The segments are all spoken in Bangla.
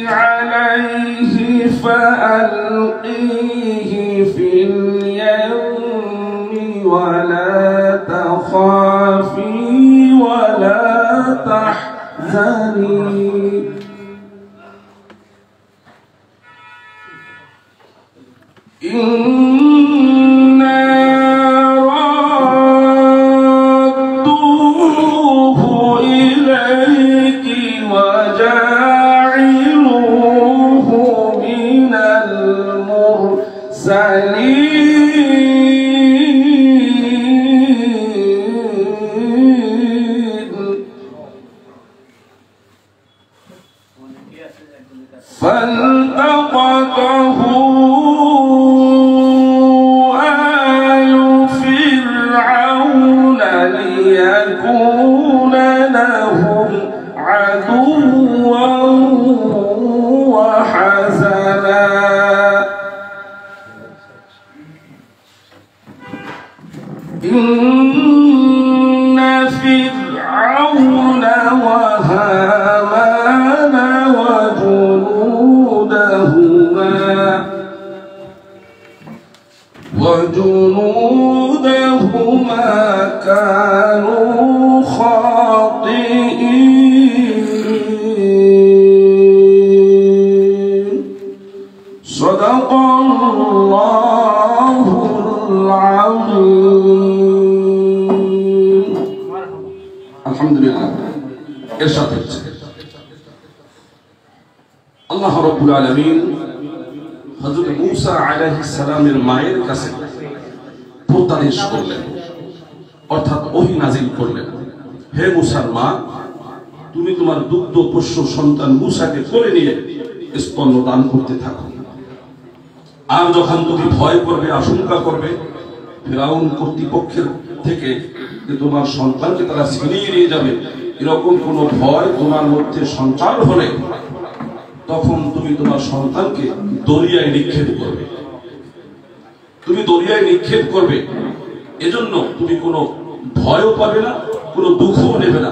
عليه فألقيه في اليم ولا تخافي ولا تحزني إنا ردوه إليك وجاعلوه من المرسلين فالتقطه ليكون لهم عدوا وحزنا إن فرعون وهامان وجنودهما كانوا خاطئين صدق الله العظيم الحمد لله إرشاد الله رب العالمين হযরত মূসা আলাইহিস সালামের মায়ের কাছে প্রত্যাদেশ করলেন অর্থাৎ ওহী নাযিল করলেন হে মূসার মা তুমি তোমার দুগ্ধ পোষ্য সন্তান মূসাকে কোলে নিয়ে স্তন্য দান করতে থাকো আর যখন তুমি ভয় করবে আশঙ্কা করবে ফিরাউন কর্তৃপক্ষের থেকে যে তোমার সন্তানকে তারা ছিনিয়ে নিয়ে যাবে এরকম কোনো ভয় তোমার মধ্যে সঞ্চার হলে তখন তুমি তোমার সন্তানকে দরিয়ায় নিক্ষেপ করবে তুমি দরিয়ায় নিক্ষেপ করবে এজন্য তুমি কোনো ভয়ও পাবে না কোনো দুঃখও নেবে না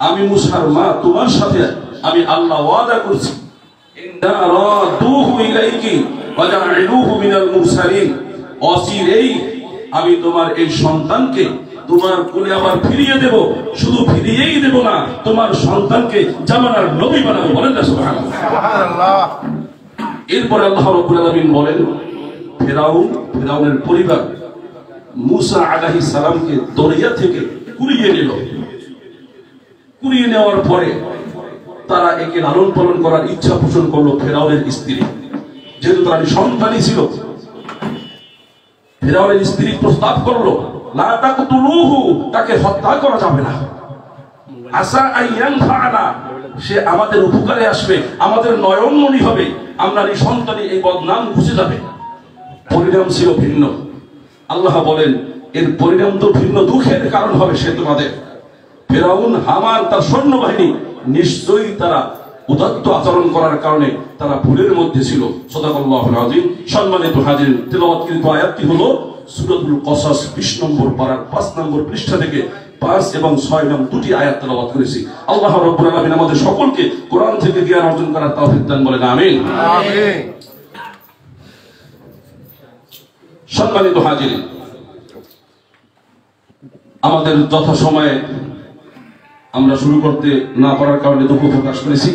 আমি মূসার মা তোমার সাথে আমি আল্লাহ ওয়াদা করছি ইন্না রাদুহু ইলাইকি ওয়া জা'আলুহু মিনাল মুরসালিন অচিরেই আমি তোমার এই সন্তানকে তোমার কোলে আবার ফিরিয়ে দেব শুধু ফিরিয়েই দেব না তোমার সন্তানকে জামানার নবী বানাবো বলেন না সুবহানাল্লাহ এরপর আল্লাহ রাব্বুল আলামিন বলেন ফিরাউনের পরিবার মূসা আলাইহিস সালামকে দরিয়া থেকে কুড়িয়ে নিল কুড়িয়ে নেওয়ার পরে তারা একে লালন পালন করার ইচ্ছা পোষণ করলো ফিরাউনের স্ত্রী যেহেতু তার সন্তানই ছিল ফিরাউনের স্ত্রী প্রস্তাব করলো লা তাকতুলুহু তাকে হত্যা করা যাবে না আসা আইয়ান ফাআলা সে আমাদের উপকারে আসবে আমাদের নয়নমণি হবে আমরা এই সন্তানই এই বদনাম ঘুচে যাবে পরিণাম ছিল ভিন্ন আল্লাহ বলেন এর পরিণাম তো ভিন্ন দুঃখের কারণ হবে সে তোমাদের ফিরাউন হামান তার সৈন্যবাহিনী নিশ্চয়ই তারা উদাত্ত আচরণ করার কারণে তারা ভুলের মধ্যে ছিল সাদাকাল্লাহুল আযীম সম্মানিত হাজিরিন তেলাওয়াতকৃত আয়াতটি হলো সূরাতুল কসাস 20 নম্বর পারার 5 নম্বর পৃষ্ঠা থেকে 5 এবং 6 নং দুটি আয়াত তেলাওয়াত করেছি আল্লাহ রাব্বুল আলামিন আমাদের সকলকে কোরআন থেকে জ্ঞান অর্জন করার তৌফিক দান বলেন আমিন আমিন সম্মানিত হাজিরিন আমাদের যথাসময়ে আমরা শুরু করতে না পারার কারণে দুঃখ প্রকাশ করেছি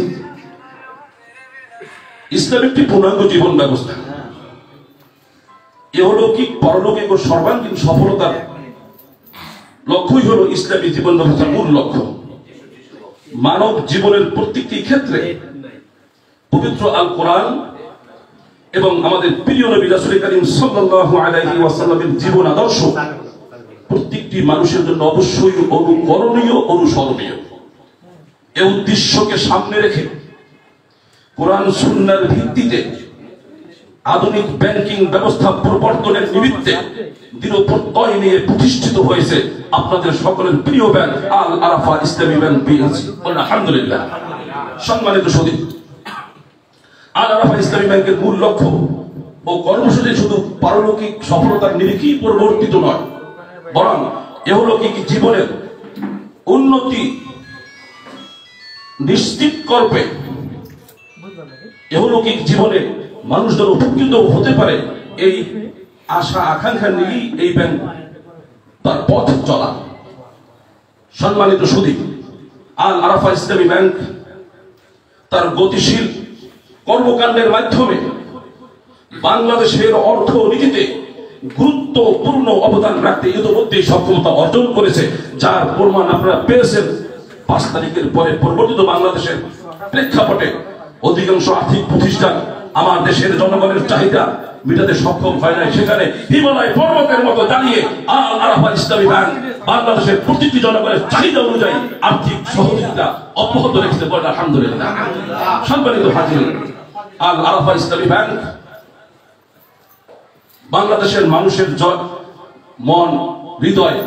ইসলাম একটি পূর্ণাঙ্গ জীবন ব্যবস্থা ইহলৌকিক পরলৌকিক ও সর্বাঙ্গীন সফলতার লক্ষ্যই হলো ইসলামী জীবন ব্যবস্থার মূল লক্ষ্য মানব জীবনের প্রত্যেকটি ক্ষেত্রে পবিত্র আল কোরআন এবং আমাদের প্রিয় নবী রাসূল করিম সাল্লাল্লাহু আলাইহি ওয়াসাল্লামের জীবন আদর্শ প্রত্যেকটি মানুষের জন্য অবশ্যই অনুকরণীয় অনুসরণীয় এই উদ্দেশ্যকে সামনে রেখে কোরআন সুন্নাহর ভিত্তিতে আধুনিক ব্যাংকিং ব্যবস্থা প্রবর্তনের নিমিত্তে দৃঢ়প্রত্যয় নিয়ে প্রতিষ্ঠিত হয়েছে আপনাদের সকলের প্রিয় ব্যাংক আল আরাফা ইসলামী ব্যাংক বিএনসি আলহামদুলিল্লাহ সম্মানিত সুধী আল আরাফা ইসলামী ব্যাংকের মূল লক্ষ্য ও কর্মসূচি শুধু পারলৌকিক সফলতার নিরিখেই পরিবর্তিত নয় বরং ইহলৌকিক জীবনের উন্নতি নিশ্চিত করবে ইহলৌকিক জীবনে মানুষ যেন উপকৃত হতে পারে, এই আশা আকাঙ্ক্ষা নিয়েই এই ব্যাংক তার পথ চলা। সম্মানিত সুধী, আল আরাফা ইসলামী ব্যাংক তার গতিশীল কর্মকাণ্ডের মাধ্যমে বাংলাদেশের অর্থনীতিতে গুরুত্বপূর্ণ অবদান রাখতে ইতিমধ্যে সক্ষমতা অর্জন করেছে, যার প্রমাণ আপনারা পেয়েছেন 5 তারিখের পরে পরিবর্তিত বাংলাদেশের প্রেক্ষাপটে অধিকাংশ আর্থিক প্রতিষ্ঠান আমার দেশের জনগণের চাহিদা মেটাতে সক্ষম হয় নাই। সেখানে হিমালয় পর্বতের মতো দাঁড়িয়ে আল আরাফা ইসলামী ব্যাংক বাংলাদেশের প্রতিটি জনগণের চাহিদা অনুযায়ী আর্থিক সহযোগিতা অব্যাহত রেখেছে বলে আলহামদুলিল্লাহ। সম্মানিত হাজির, আল আরাফা ইসলামী ব্যাংক বাংলাদেশের মানুষের মন হৃদয়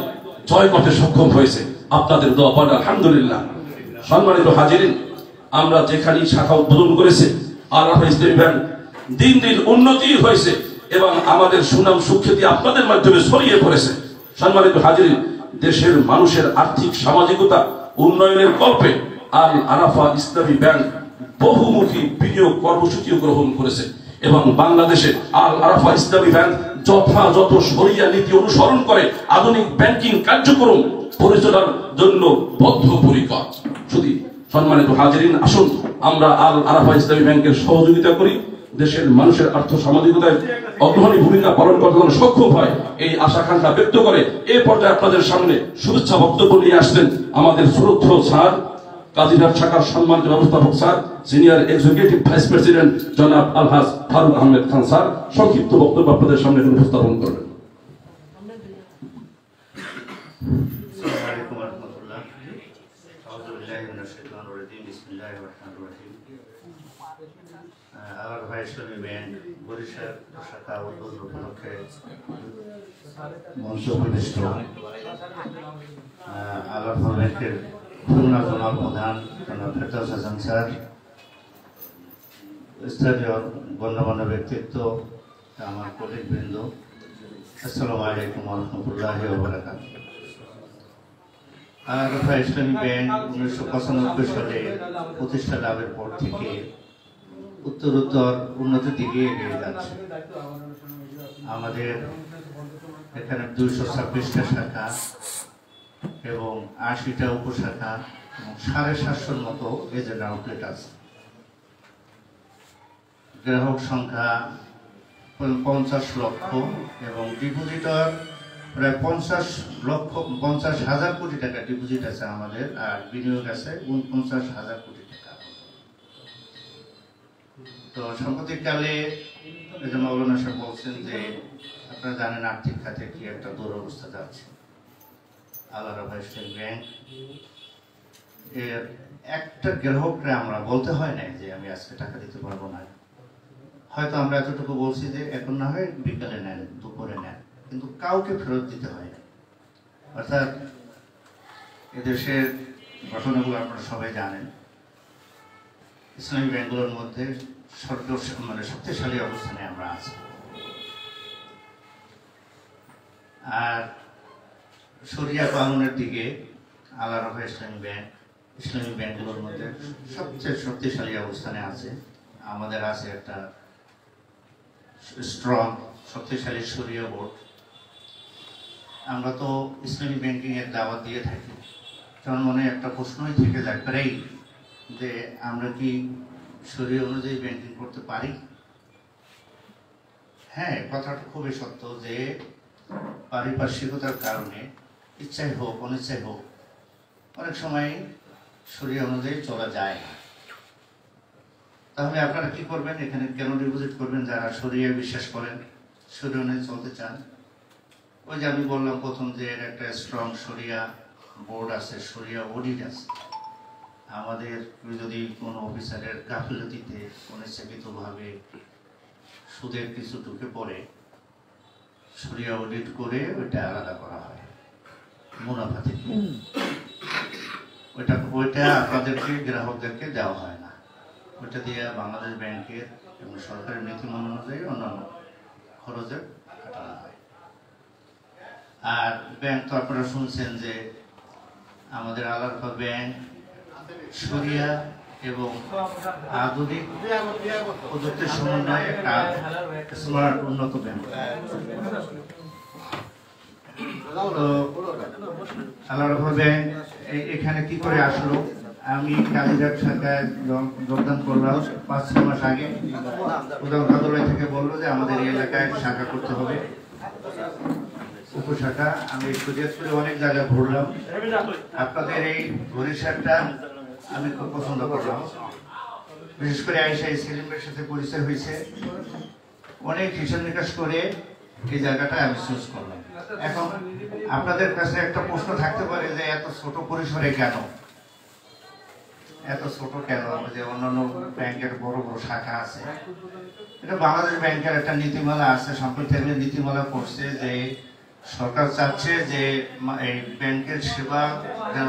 জয় করতে সক্ষম হয়েছে আপনাদের দোয়া পড়ে আলহামদুলিল্লাহ। সম্মানিত হাজিরিন, আমরা যেখানেই শাখা উদ্বোধন করেছে আল আরাফা ইসলামী ব্যাংক দিন দিন উন্নতি হয়েছে এবং আমাদের সুনাম সুখ্যাতি আপনাদের মাধ্যমে ছড়িয়ে পড়েছে। সম্মানিত হাজিরিন, দেশের মানুষের আর্থিক সামাজিকতা উন্নয়নের কল্পে আল আরাফা ইসলামী ব্যাংক বহুমুখী বিনিয়োগ কর্মসূচিও গ্রহণ করেছে এবং বাংলাদেশে আল আরাফা ইসলামী ব্যাংক যথাযথ শরিয়া নীতি অনুসরণ করে আধুনিক ব্যাংকিং কার্যক্রম পরিচালনার জন্য বদ্ধপরিকর। শুধু সম্মানিত হাজিরিন, আসুন আমরা আল আরাফা ইসলামী ব্যাংকের সহযোগিতা করি, দেশের মানুষের আর্থ সামাজিকতায় অগ্রণী ভূমিকা পালন করতে যেন সক্ষম হয় এই আশাকাঙ্ক্ষা ব্যক্ত করে এই পর্যায়ে আপনাদের সামনে শুভেচ্ছা বক্তব্য নিয়ে আসলেন আমাদের শ্রদ্ধেয় স্যার কাজিরহাট শাখার সম্মানিত ব্যবস্থাপক sir senior executive vice president জনাব আলহাজ ফারুক আহমেদ খান স্যার সংক্ষিপ্ত বক্তব্য আপনাদের সামনে উপস্থাপন করবেন। প্রধান ফেরদৌস হাসান স্যার, স্থানীয় গণ্যমান্য ব্যক্তিত্ব, আমার কলিগ বৃন্দ, আসসালামু আলাইকুম ওয়া রাহমাতুল্লাহি ওয়া বারাকাতুহু। আল আরাফা ইসলামী ব্যাংক 1995 সালে প্রতিষ্ঠা লাভের পর থেকে উত্তরোত্তর উন্নতির দিকে এগিয়ে যাচ্ছে। আমাদের এখানে 226টা শাখা এবং 80টা উপশাখা এবং 750 মতো এজেন্ট আউটলেট আছে। গ্রাহক সংখ্যা 50 লক্ষ এবং ডিপোজিটর প্রায় 50,000 কোটি টাকা ডিপোজিট আছে আমাদের, আর বিনিয়োগ আছে 49,000 কোটি টাকা। তো সাম্প্রতিককালে মাওলানা সাহেব বলছেন যে আপনারা জানেন আর্থিক খাতে কি একটা দুরবস্থা যাচ্ছে। আল আরাফা ইসলামী ব্যাংক এর একটা গ্রাহককে আমরা বলতে হয় না যে আমি আজকে টাকা দিতে পারবো না। হয়তো আমরা এতটুকু বলছি যে এখন না হয় বিকালে নেন, দুপুরে নেন, কিন্তু কাউকে ফেরত দিতে হয় না। অর্থাৎ এদেশের ঘটনাগুলো আপনারা সবাই জানেন। ইসলামী ব্যাংকগুলোর মধ্যে শক্তিশালী অবস্থানে আমরা আছি। আর শরিয়া কানুনের দিকে আল আরাফা ইসলামী ব্যাংকগুলোর মধ্যে সবচেয়ে শক্তিশালী অবস্থানে আছে। আমাদের আছে একটা স্ট্রং শক্তিশালী শরিয়া বোর্ড। আমরা তো ইসলামী ব্যাংকিং এর দাওয়াত দিয়ে থাকি। কারণ মনে একটা প্রশ্নই থেকে যায় যে আমরা কি শরিয়া অনুযায়ী ব্যাংকিং করতে পারি? হ্যাঁ, কথাটা খুবই সত্য যে পারিপার্শ্বিকতার কারণে ইচ্ছাই হোক অনিচ্ছাই হোক অনেক সময় শরিয়া অনুযায়ী চলা যায় না। তাহলে আপনারা কি করবেন? এখানে কেন ডিপোজিট করবেন? যারা শরিয়া বিশ্বাস করেন, শরিয়া অনুযায়ী চলতে চান। ওই যে আমি বললাম প্রথম যে এর একটা স্ট্রং শরিয়া বোর্ড আছে, শরিয়া অডিট আছে। আমাদের যদি কোনো অফিসারের গাফিলতিতে অনিচ্ছাকৃতভাবে সুদের কিছু ঢুকে পড়ে, শরিয়া অডিট করে ওইটা আলাদা করা হয় মুনাফা থেকে। ওইটা আপনাদেরকে গ্রাহকদেরকে দেওয়া হয় না। ওইটা দিয়ে বাংলাদেশ ব্যাংকের এবং সরকারের নীতিমালা অনুযায়ী অন্যান্য খরচে কাটানো হয়। আর ব্যাংক তো আপনারা শুনছেন যে আমাদের আল আরাফা ব্যাংক শরিয়া এবং আধুনিক প্রযুক্তির সমন্বয়ে একটা স্মার্ট উন্নত ব্যাংক। তো আল্লাহ রহমান ব্যাংক এখানে কি করে আসলো? আমি কালীঘাট শাখায় যোগদান করলাম 5-6 মাস আগে। উদাহরণ থেকে বললো যে আমাদের এই এলাকায় শাখা করতে হবে, উপশাখা। আমি সুজেত করে অনেক জায়গায় ঘুরলাম। আপনাদের এই বরিশালটা আমি খুব পছন্দ করলাম, বিশেষ করে আয়েশা সেলিমের সাথে পরিচয় হয়েছে। অনেক হিসাব নিকাশ করে এই জায়গাটা আমি চুজ করলাম। এখন আপনাদের কাছে একটা প্রশ্ন থাকতে পারে যে এত ছোট পরিসরে কেন, এত ছোট কেন? যে অন্যান্য ব্যাংকের বড় বড় শাখা আছে। এটা বাংলাদেশ ব্যাংকের একটা নীতিমালা আছে, সম্প্রতি নীতিমালা করছে যে সরকার চাচ্ছে যে এই ব্যাংকের সেবা যেন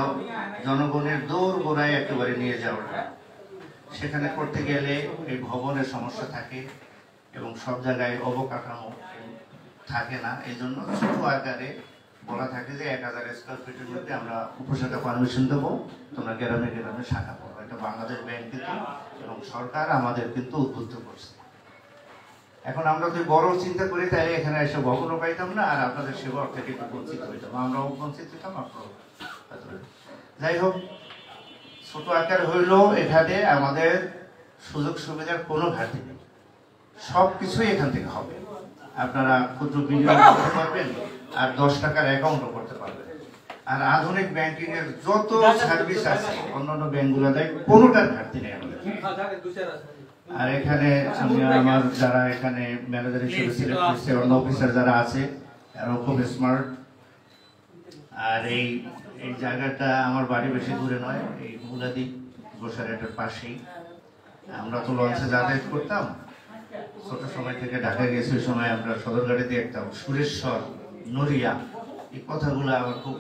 জনগণের দৌড় গোড়ায় একেবারে নিয়ে যাওয়া। সেখানে করতে গেলে এই ভবনের সমস্যা থাকে এবং সব জায়গায় অবকাঠামো থাকে না। এই জন্য ছোট আকারে বলা থাকে যে 1000 স্কয়ার ফিটের মধ্যে আমরা উপশাখা পারমিশন দেবো, তোমরা গ্রামে গ্রামে শাখা করবো। এটা বাংলাদেশ ব্যাংক কিন্তু এবং সরকার আমাদের কিন্তু উদ্বুদ্ধ করছে। এখন আমরা যদি বড় চিন্তা করি তাহলে এখানে এসে ভবনও পাইতাম না, আর আপনাদের সেবা থেকে একটু বঞ্চিত হইতাম, আমরাও বঞ্চিত হইতাম, আপনারাও। যাই হোক, ছোট আকার হইলেও এখানে আমাদের সুযোগ সুবিধার কোনো ঘাটতি নেই, সবকিছুই এখান থেকে হবে। আপনারা ক্ষুদ্র বিনিয়োগ করতে পারবেন, আর 10 টাকার অ্যাকাউন্টও করতে পারবেন। আর আধুনিক ব্যাংকিং এর যত সার্ভিস আছে অন্যান্য ব্যাংকগুলো দেয়, কোনোটার ঘাটতি নেই আমাদের। আর এখানে আমি আমার যারা এখানে ম্যানেজার হিসেবে সিলেক্ট করছে, অন্য অফিসার যারা আছে এরাও খুব স্মার্ট। আর এই জায়গাটা আমার বাড়ি বেশি দূরে নয়, এই মুলাদি গোসারেটের পাশেই। আমরা তো লঞ্চে যাতায়াত করতাম, ছোট সময় থেকে ঢাকা গেছি। ওই সময় আমরা সদরঘাটে দেখতাম সুরেশ্বর, নড়িয়া, এই কথাগুলো আমার খুব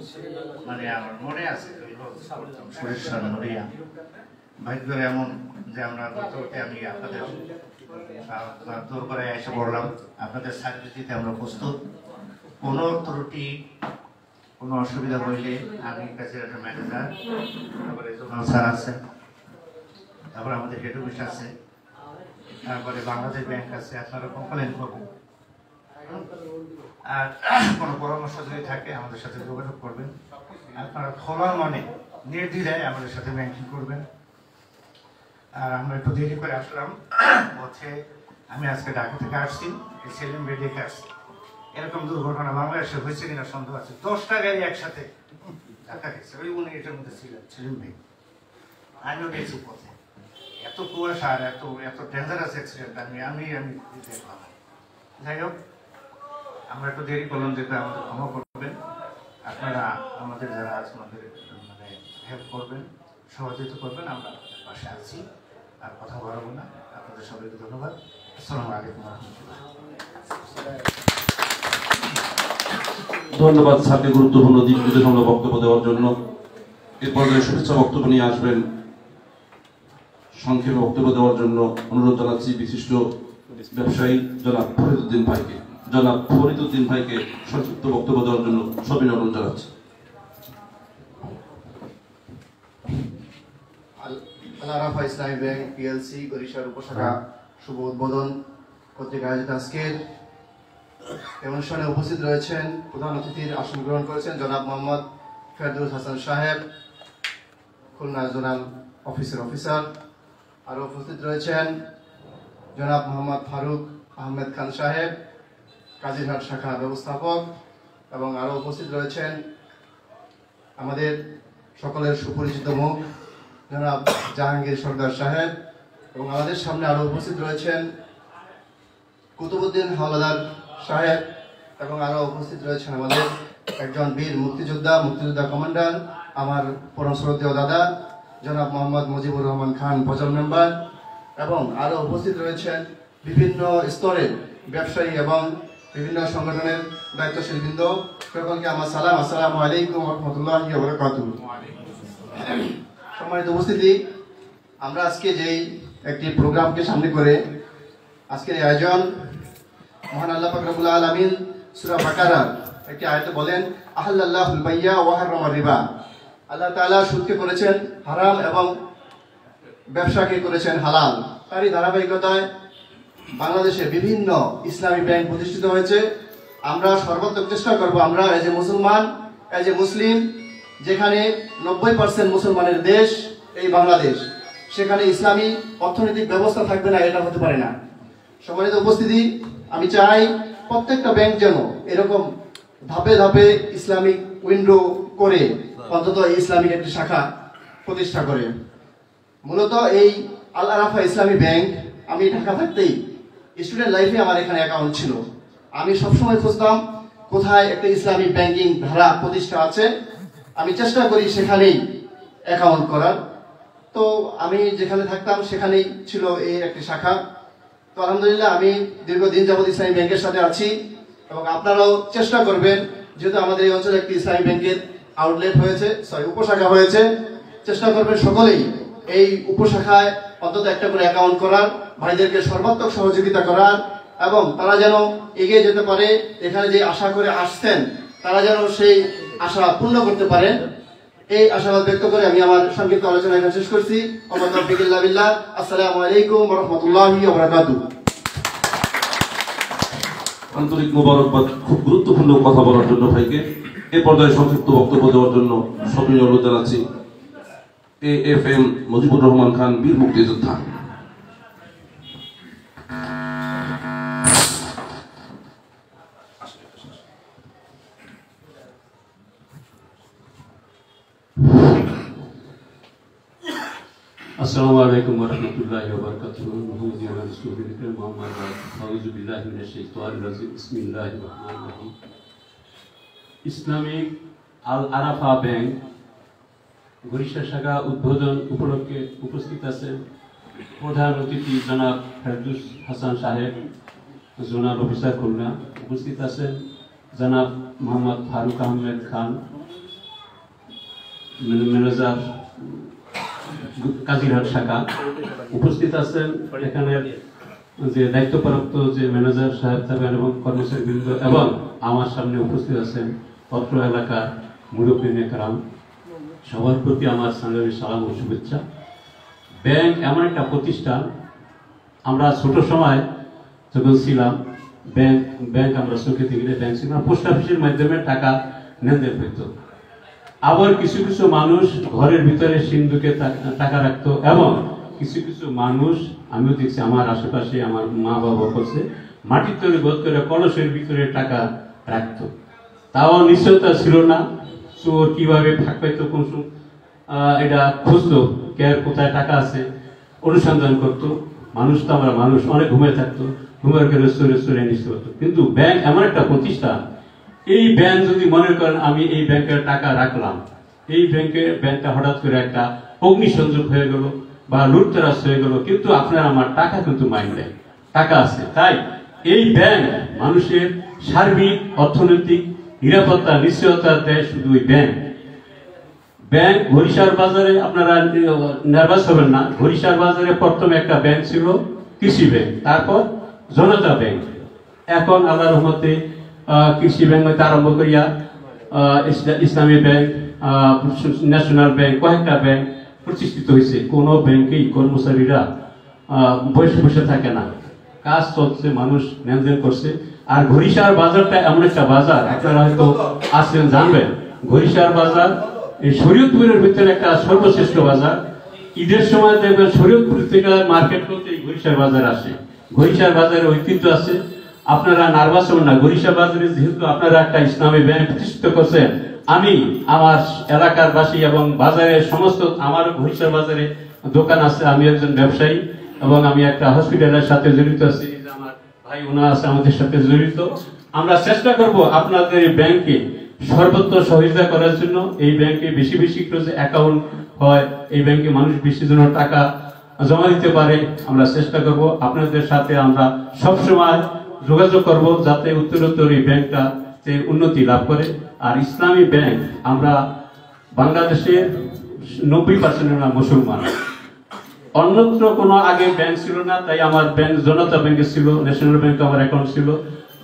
আমার মনে আছে। সুরেশ্বর, নড়িয়া, ভাগ্য এমন যে আমরা আমি আপনাদের দরবারে এসে বললাম, আপনাদের সার্ভিস দিতে আমরা প্রস্তুত। কোনো ত্রুটি, কোনো অসুবিধা হইলে আমি কাছে একটা ম্যানেজার, তারপরে স্যার আছে, তারপরে আমাদের হেড অফিস আছে, তারপরে বাংলাদেশ ব্যাংক আছে, আপনারা কমপ্লেন করবেন। আর কোনো পরামর্শ যদি থাকে আমাদের সাথে যোগাযোগ করবেন। আপনারা খোলা মনে নির্দ্বিধায় আমাদের সাথে ব্যাংকিং করবেন। আর আমরা একটু দেরি করে আসলাম, হচ্ছে আমি আজকে ঢাকা থেকে আসছি, এই সেলিম ভাই দেখে আসছি। এরকম দুর্ঘটনা বাংলাদেশে হয়েছে কিনা সন্দেহ আছে। 10টা গাড়ি একসাথে ধাক্কা খেয়েছে, ওই উনি এটার মধ্যে ছিলেন, সেলিম ভাই। আমিও গেছি পথে, এত কুয়াশা আর এত ডেঞ্জারাস অ্যাক্সিডেন্ট আমি দেখলাম। যাই হোক, আমরা একটু দেরি করলাম, যেটা আমাদের ক্ষমা করবেন। আপনারা আমাদের যারা আছেন আমাদের হেল্প করবেন, সহযোগিতা করবেন, আমরা আপনাদের পাশে আছি। আর কথা বাড়াবো না, আপনাদের সবাইকে ধন্যবাদ। আসসালামু আলাইকুম। ধন্যবাদ স্যারকে গুরুত্বপূর্ণ দিক নির্দেশনা বক্তব্য দেওয়ার জন্য। এরপর শুভেচ্ছা বক্তব্য নিয়ে আসবেন, সংক্ষেপে বক্তব্য দেওয়ার জন্য অনুরোধ জানাচ্ছি বিশিষ্ট ব্যবসায়ী জনাব ফরিদউদ্দিন ভাইকে সংক্ষিপ্ত বক্তব্য দেওয়ার জন্য সবিনয় অনুরোধ জানাচ্ছি। আল-আরাফা ইসলামী ব্যাংক পিএলসি বরিশাল উপশাখা শুভ উদ্বোধন কর্তৃক আয়োজিত আজকের অনুষ্ঠানে উপস্থিত রয়েছেন, প্রধান অতিথির আসন গ্রহণ করেছেন জনাব মোহাম্মদ ফেরদৌস হাসান সাহেব, খুলনা জোনাল অফিসার। আরও উপস্থিত রয়েছেন জনাব মোহাম্মদ ফারুক আহমেদ খান সাহেব, কাজিরহাট শাখা ব্যবস্থাপক। এবং আরও উপস্থিত রয়েছেন আমাদের সকলের সুপরিচিত মুখ জনাব জাহাঙ্গীর সরদার সাহেব। এবং আমাদের সামনে আরও উপস্থিত রয়েছেন কুতুবউদ্দিন হাওলাদার সাহেব। এবং আরও উপস্থিত রয়েছেন আমাদের একজন বীর মুক্তিযোদ্ধা কমান্ডার, আমার পরম শ্রদ্ধেয় দাদা জনাব মোহাম্মদ মুজিবুর রহমান খান, ফজল মেম্বার। এবং আরও উপস্থিত রয়েছেন বিভিন্ন স্তরের ব্যবসায়ী এবং বিভিন্ন সংগঠনের দায়িত্বশীল বৃন্দ। সকলকে আমার সালাম, আসসালামু আলাইকুম ওয়া রাহমাতুল্লাহি ওয়া বারাকাতুহু। সম্মানিত উপস্থিতি, আমরা আজকে যেই একটি প্রোগ্রামকে সামনে করে আজকের এই আয়োজন, মহান আল্লাহ পাক রব্বুল আলামিন সূরা বাকারার একটি আয়াতে বলেন, আহাল্লাল্লাহুল বাইয়া ওয়া হারামার রিবা। আল্লাহ তাআলা সুদকে করেছেন হারাম এবং ব্যবসাকে করেছেন হালাল। তারই ধারাবাহিকতায় বাংলাদেশে বিভিন্ন ইসলামী ব্যাংক প্রতিষ্ঠিত হয়েছে। আমরা সর্বাত্মক চেষ্টা করব, আমরা এজ এ মুসলমান, এজ এ মুসলিম, যেখানে 90% মুসলমানের দেশ এই বাংলাদেশ, সেখানে ইসলামী অর্থনৈতিক ব্যবস্থা থাকবে না, এটা হতে পারে না। সম্মানিত উপস্থিতি, আমি চাই প্রত্যেকটা ব্যাংক যেন এরকম ধাপে ধাপে ইসলামিক উইন্ডো করে অন্তত ইসলামিক একটি শাখা প্রতিষ্ঠা করে। মূলত এই আল আরাফা ইসলামী ব্যাংক, আমি ঢাকা থাকতেই স্টুডেন্ট লাইফে আমার এখানে অ্যাকাউন্ট ছিল। আমি সবসময় খুঁজতাম কোথায় একটা ইসলামিক ব্যাংকিং ধারা প্রতিষ্ঠা আছে, আমি চেষ্টা করি সেখানেই অ্যাকাউন্ট করার। তো আমি যেখানে থাকতাম সেখানেই ছিল এই একটি শাখা। তো আলহামদুলিল্লাহ আমি দীর্ঘদিন যাবত ইসলামী ব্যাংকের সাথে আছি, এবং আপনারাও চেষ্টা করবেন, যেহেতু আমাদের এই অঞ্চলে একটি ইসলামী ব্যাংকের আউটলেট হয়েছে, উপশাখা হয়েছে, চেষ্টা করবেন সকলেই এই উপশাখায় অন্তত একটা করে অ্যাকাউন্ট করার, ভাইদেরকে সর্বাত্মক সহযোগিতা করার, এবং তারা যেন এগিয়ে যেতে পারে। এখানে যে আশা করে আসছেন তারা যেন সেই আশা পূর্ণ করতে পারে, এই আশাবাদ ব্যক্ত করে আমি আমার সংক্ষিপ্ত আলোচনা এখানে শেষ করছি। আসসালামু আলাইকুম ওয়া রাহমাতুল্লাহি ওয়া বারাকাতুহু। আন্তরিক মোবারকবাদ খুব গুরুত্বপূর্ণ কথা বলার জন্য ভাইকে। এ পর্যায়ে সংক্ষিপ্ত বক্তব্য দেওয়ার জন্য সবিনয় অনুরোধ জানাচ্ছি AFM মুজিবুর রহমান খান, বীর মুক্তিযোদ্ধা। আসসালামু আলাইকুম ওয়া রাহমাতুল্লাহি ওয়া বারাকাতুহু। মুহাম্মাদিয়া রাসূলুল্লাহ মুহাম্মদ আউযু বিল্লাহি মিনাশ শাইতানির রাজিম। বিসমিল্লাহির রহমানির রহিম। ইসলামিক আল আরাফা ব্যাংক গরিশা শাখা উদ্বোধন উপলক্ষে উপস্থিত আছেন প্রধান অতিথি জনাব ফেরদৌস হাসান সাহেব, জোনাল অফিসার খুলনা। উপস্থিত আছেন জনাব মোহাম্মদ ফারুক আহমেদ খান, ম্যানেজার কাজিরহাট শাখা। উপস্থিত আছেন এখানে যে দায়িত্বপ্রাপ্ত যে ম্যানেজার সাহেব থাকবেন এবং কর্মচারীবৃন্দ, এবং আমার সামনে উপস্থিত আছেন অত্র এলাকার মুরব্বী কেরাম। সবার প্রতি আমার সালামি সালাম ও শুভেচ্ছা। ব্যাংক এমন একটা প্রতিষ্ঠান, আমরা ছোট সময় যখন ছিলাম ব্যাংক আমরা চোখে দেখলে ব্যাংক ছিল, পোস্ট অফিসের মাধ্যমে টাকা লেনদেন হইত। আবার কিছু কিছু মানুষ ঘরের ভিতরে সিন্ধুকে টাকা রাখতো, এবং কিছু কিছু মানুষ আমিও দেখছি আমার আশেপাশে আমার মা বাবা করছে, মাটির তৈরি বোধ করে কলসের ভিতরে টাকা রাখতো। তাও নিশ্চয়তা ছিল না, চোর কিভাবে ফাঁক পাইতো, কোন এটা খুঁজতো, কে কোথায় টাকা আছে অনুসন্ধান করতো। মানুষ তো আমরা মানুষ, অনেক ঘুমিয়ে থাকতো, ঘুমের করে চোরে চোরে নিতে হতো। কিন্তু ব্যাংক এমন একটা প্রতিষ্ঠান, এই ব্যাংক যদি মনে করেন আমি এই ব্যাংকের টাকা রাখলাম, এই ব্যাংকটা হঠাৎ করে একটা অগ্নিসংযোগ হয়ে গেল বা লুটতরাজ হয়ে গেল, কিন্তু আপনার আমার টাকা কিন্তু মাইন্ডে টাকা আছে। তাই এই ব্যাংক মানুষের সার্বিক অর্থনৈতিক নিরাপত্তা নিশ্চয়তা দেয় শুধু ওই ব্যাংক। ঘড়িসার বাজারে আপনারা নার্ভাস হবেন না, ঘড়িসার বাজারে প্রথমে একটা ব্যাংক ছিল কৃষি ব্যাংক, তারপর জনতা ব্যাংক, এখন আল্লাহর রহমতে কৃষি ব্যাংক হইতে আরম্ভ করিয়া ইসলামী ব্যাংক, ন্যাশনাল ব্যাংক, কয়েকটা ব্যাংক প্রতিষ্ঠিত হয়েছে। কোন ব্যাংকেই কর্মচারীরা বসে বসে থাকে না, কাজ চলছে, মানুষ লেনদেন করছে। আর ঘড়িসার বাজারটা এমন একটা বাজার, আপনারা হয়তো আসছেন জানবেন, ঘড়িসার বাজার এই শরীয়তপুরের ভিতরে একটা সর্বশ্রেষ্ঠ বাজার। ঈদের সময় দেখবেন শরীয়তপুর থেকে মার্কেট করতে এই ঘড়িসার বাজার আসে। ঘড়িসার বাজারের ঐতিহ্য আছে, আপনারা নার্ভাস হবেন না। ঘড়িসা বাজারে যেহেতু আপনারা একটা ইসলামী ব্যাংক প্রতিষ্ঠিত করছেন, আমি আমার এলাকার বাসী এবং বাজারের সমস্ত, আমার ঘড়িসা বাজারে দোকান আছে, আমি একজন ব্যবসায়ী এবং আমি একটা হসপিটালের সাথে জড়িত আছি, আমার ভাই ওনা আছে আমাদের সাথে জড়িত। আমরা চেষ্টা করব আপনাদের এই ব্যাংকে সর্বত্র সহযোগিতা করার জন্য। এই ব্যাংকে বেশি বেশি করে যে অ্যাকাউন্ট হয়, এই ব্যাংকে মানুষ বেশি জন টাকা জমা দিতে পারে, আমরা চেষ্টা করব। আপনাদের সাথে আমরা সবসময় যোগাযোগ করব যাতে উত্তরোত্তর এই ব্যাংকটা উন্নতি লাভ করে। আর ইসলামী ব্যাংক, আমরা বাংলাদেশের 90% মুসলমান, অন্যত্র কোনো আগে ব্যাংক ছিল না, তাই আমার ব্যাংক জনতা ব্যাংকে ছিল, ন্যাশনাল ব্যাংক আমার অ্যাকাউন্ট ছিল,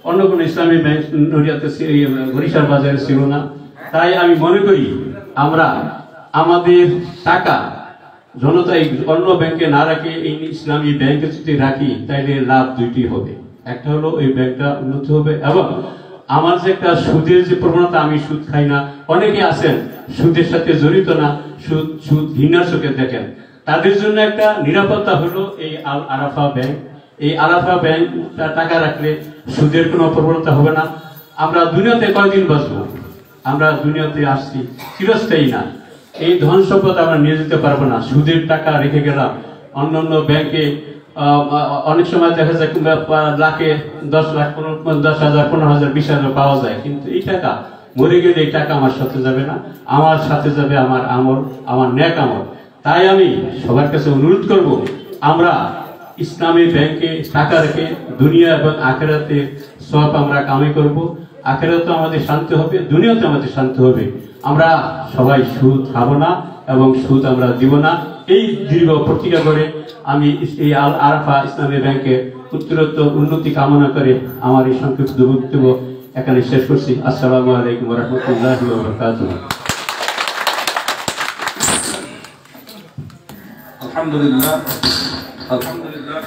অন্য কোনো ইসলামী ব্যাংক নড়িয়াতে ঘড়িসার বাজারে ছিল না। তাই আমি মনে করি আমরা আমাদের টাকা জনতা এই অন্য ব্যাংকে না রাখে এই ইসলামী ব্যাংকে যদি রাখি তাইলে লাভ দুইটি হবে। একটা হলো এই ব্যাংকটা উন্নতি হবে, এবং আমার যে একটা সুদের যে প্রবণতা, আমি সুদ খাই না, অনেকে আছেন সুদের সাথে জড়িত না, সুদ ঘৃণার চোখে দেখেন, তাদের জন্য একটা নিরাপত্তা হলো এই আল আরাফা ব্যাংক। এই আরাফা ব্যাংক টাকা রাখলে সুদের কোনো প্রবণতা হবে না। আমরা দুনিয়াতে কয়দিন বাঁচবো? আমরা দুনিয়াতে আসছি, চিরস্থায়ী না। এই ধন সম্পদ আমরা নিয়ে যেতে পারবো না। সুদের টাকা রেখে গেলাম অন্যান্য ব্যাংকে, অনেক সময় দেখা যায় লাখে 10 লাখ 10,000 15,000 20,000 পাওয়া যায়, কিন্তু এই টাকা মরে গেলে এই টাকা আমার সাথে যাবে না, আমার সাথে যাবে আমার আমল, আমার নেক আমল। তাই আমি সবার কাছে অনুরোধ করব, আমরা ইসলামী ব্যাংকে টাকা রেখে দুনিয়া এবং আখিরাতে সব আমরা কামাই করব। আখিরাতে আমাদের শান্তি হবে, দুনিয়াতে আমাদের শান্তি হবে। আমরা সবাই সুদ খাবো না এবং সুদ আমরা দিব না। এই দীর্ঘ প্রতিজ্ঞা করে আমি এই আল আরাফা ইসলামী ব্যাংকে উত্তরোত্তর উন্নতি কামনা করে আমার এই সংক্ষিপ্ত বক্তব্য এখানে শেষ করছি। আসসালামু আলাইকুম ওয়া রাহমাতুল্লাহি ওয়া বারাকাতুহু। আলহামদুলিল্লাহ, আলহামদুলিল্লাহ।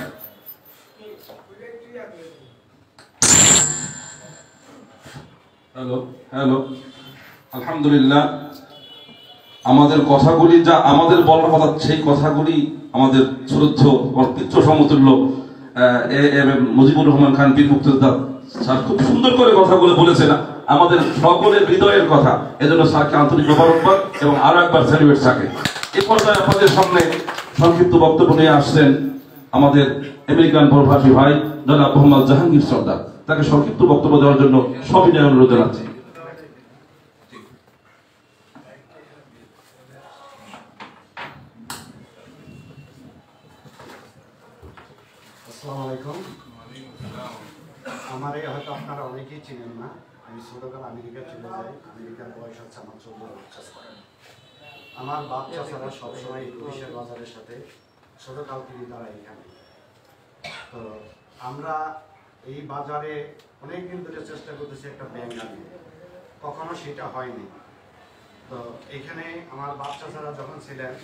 হ্যালো হ্যালো আলহামদুলিল্লাহ। আমাদের কথাগুলি যা আমাদের বলার কথা, সেই কথাগুলি আমাদের শ্রদ্ধেয় পিতৃ সমতুল্য মুজিবুর রহমান খান পীর মুক্তিযোদ্ধা স্যার খুব সুন্দর করে কথাগুলো বলেছেন, আমাদের সকলের হৃদয়ের কথা। এজন্য স্যারকে আন্তরিক মোবারকবাদ এবং আরো একবার সেলিব্রেট স্যারকে। এই পর্যায়ে আপনাদের সামনে সংক্ষিপ্ত বক্তব্য নিয়ে আসছেন আমাদের আমেরিকান প্রবাসী ভাই জনাব মোহাম্মদ জাহাঙ্গীর সর্দার। তাকে সংক্ষিপ্ত বক্তব্য দেওয়ার জন্য সবিনয় অনুরোধ জানাচ্ছি। আসসালামু আলাইকুম। আমারে হয়তো আপনারা অনেকেই চিনেন না। আমি ছোটকাল আমেরিকা চলে যাই। আমেরিকার বয়স হচ্ছে আমার 14 বছর। আমার বাচ্চা ছাড়া সবসময় পুলিশের বাজারের সাথে ছোটকাল থেকে তারা এখানে। তো আমরা এই বাজারে অনেকদিন ধরে চেষ্টা করতেছি একটা ব্যাংক আনতে, কখনো সেটা হয়নি। তো এখানে আমার বাচ্চা ছাড়া যখন ছিলেন,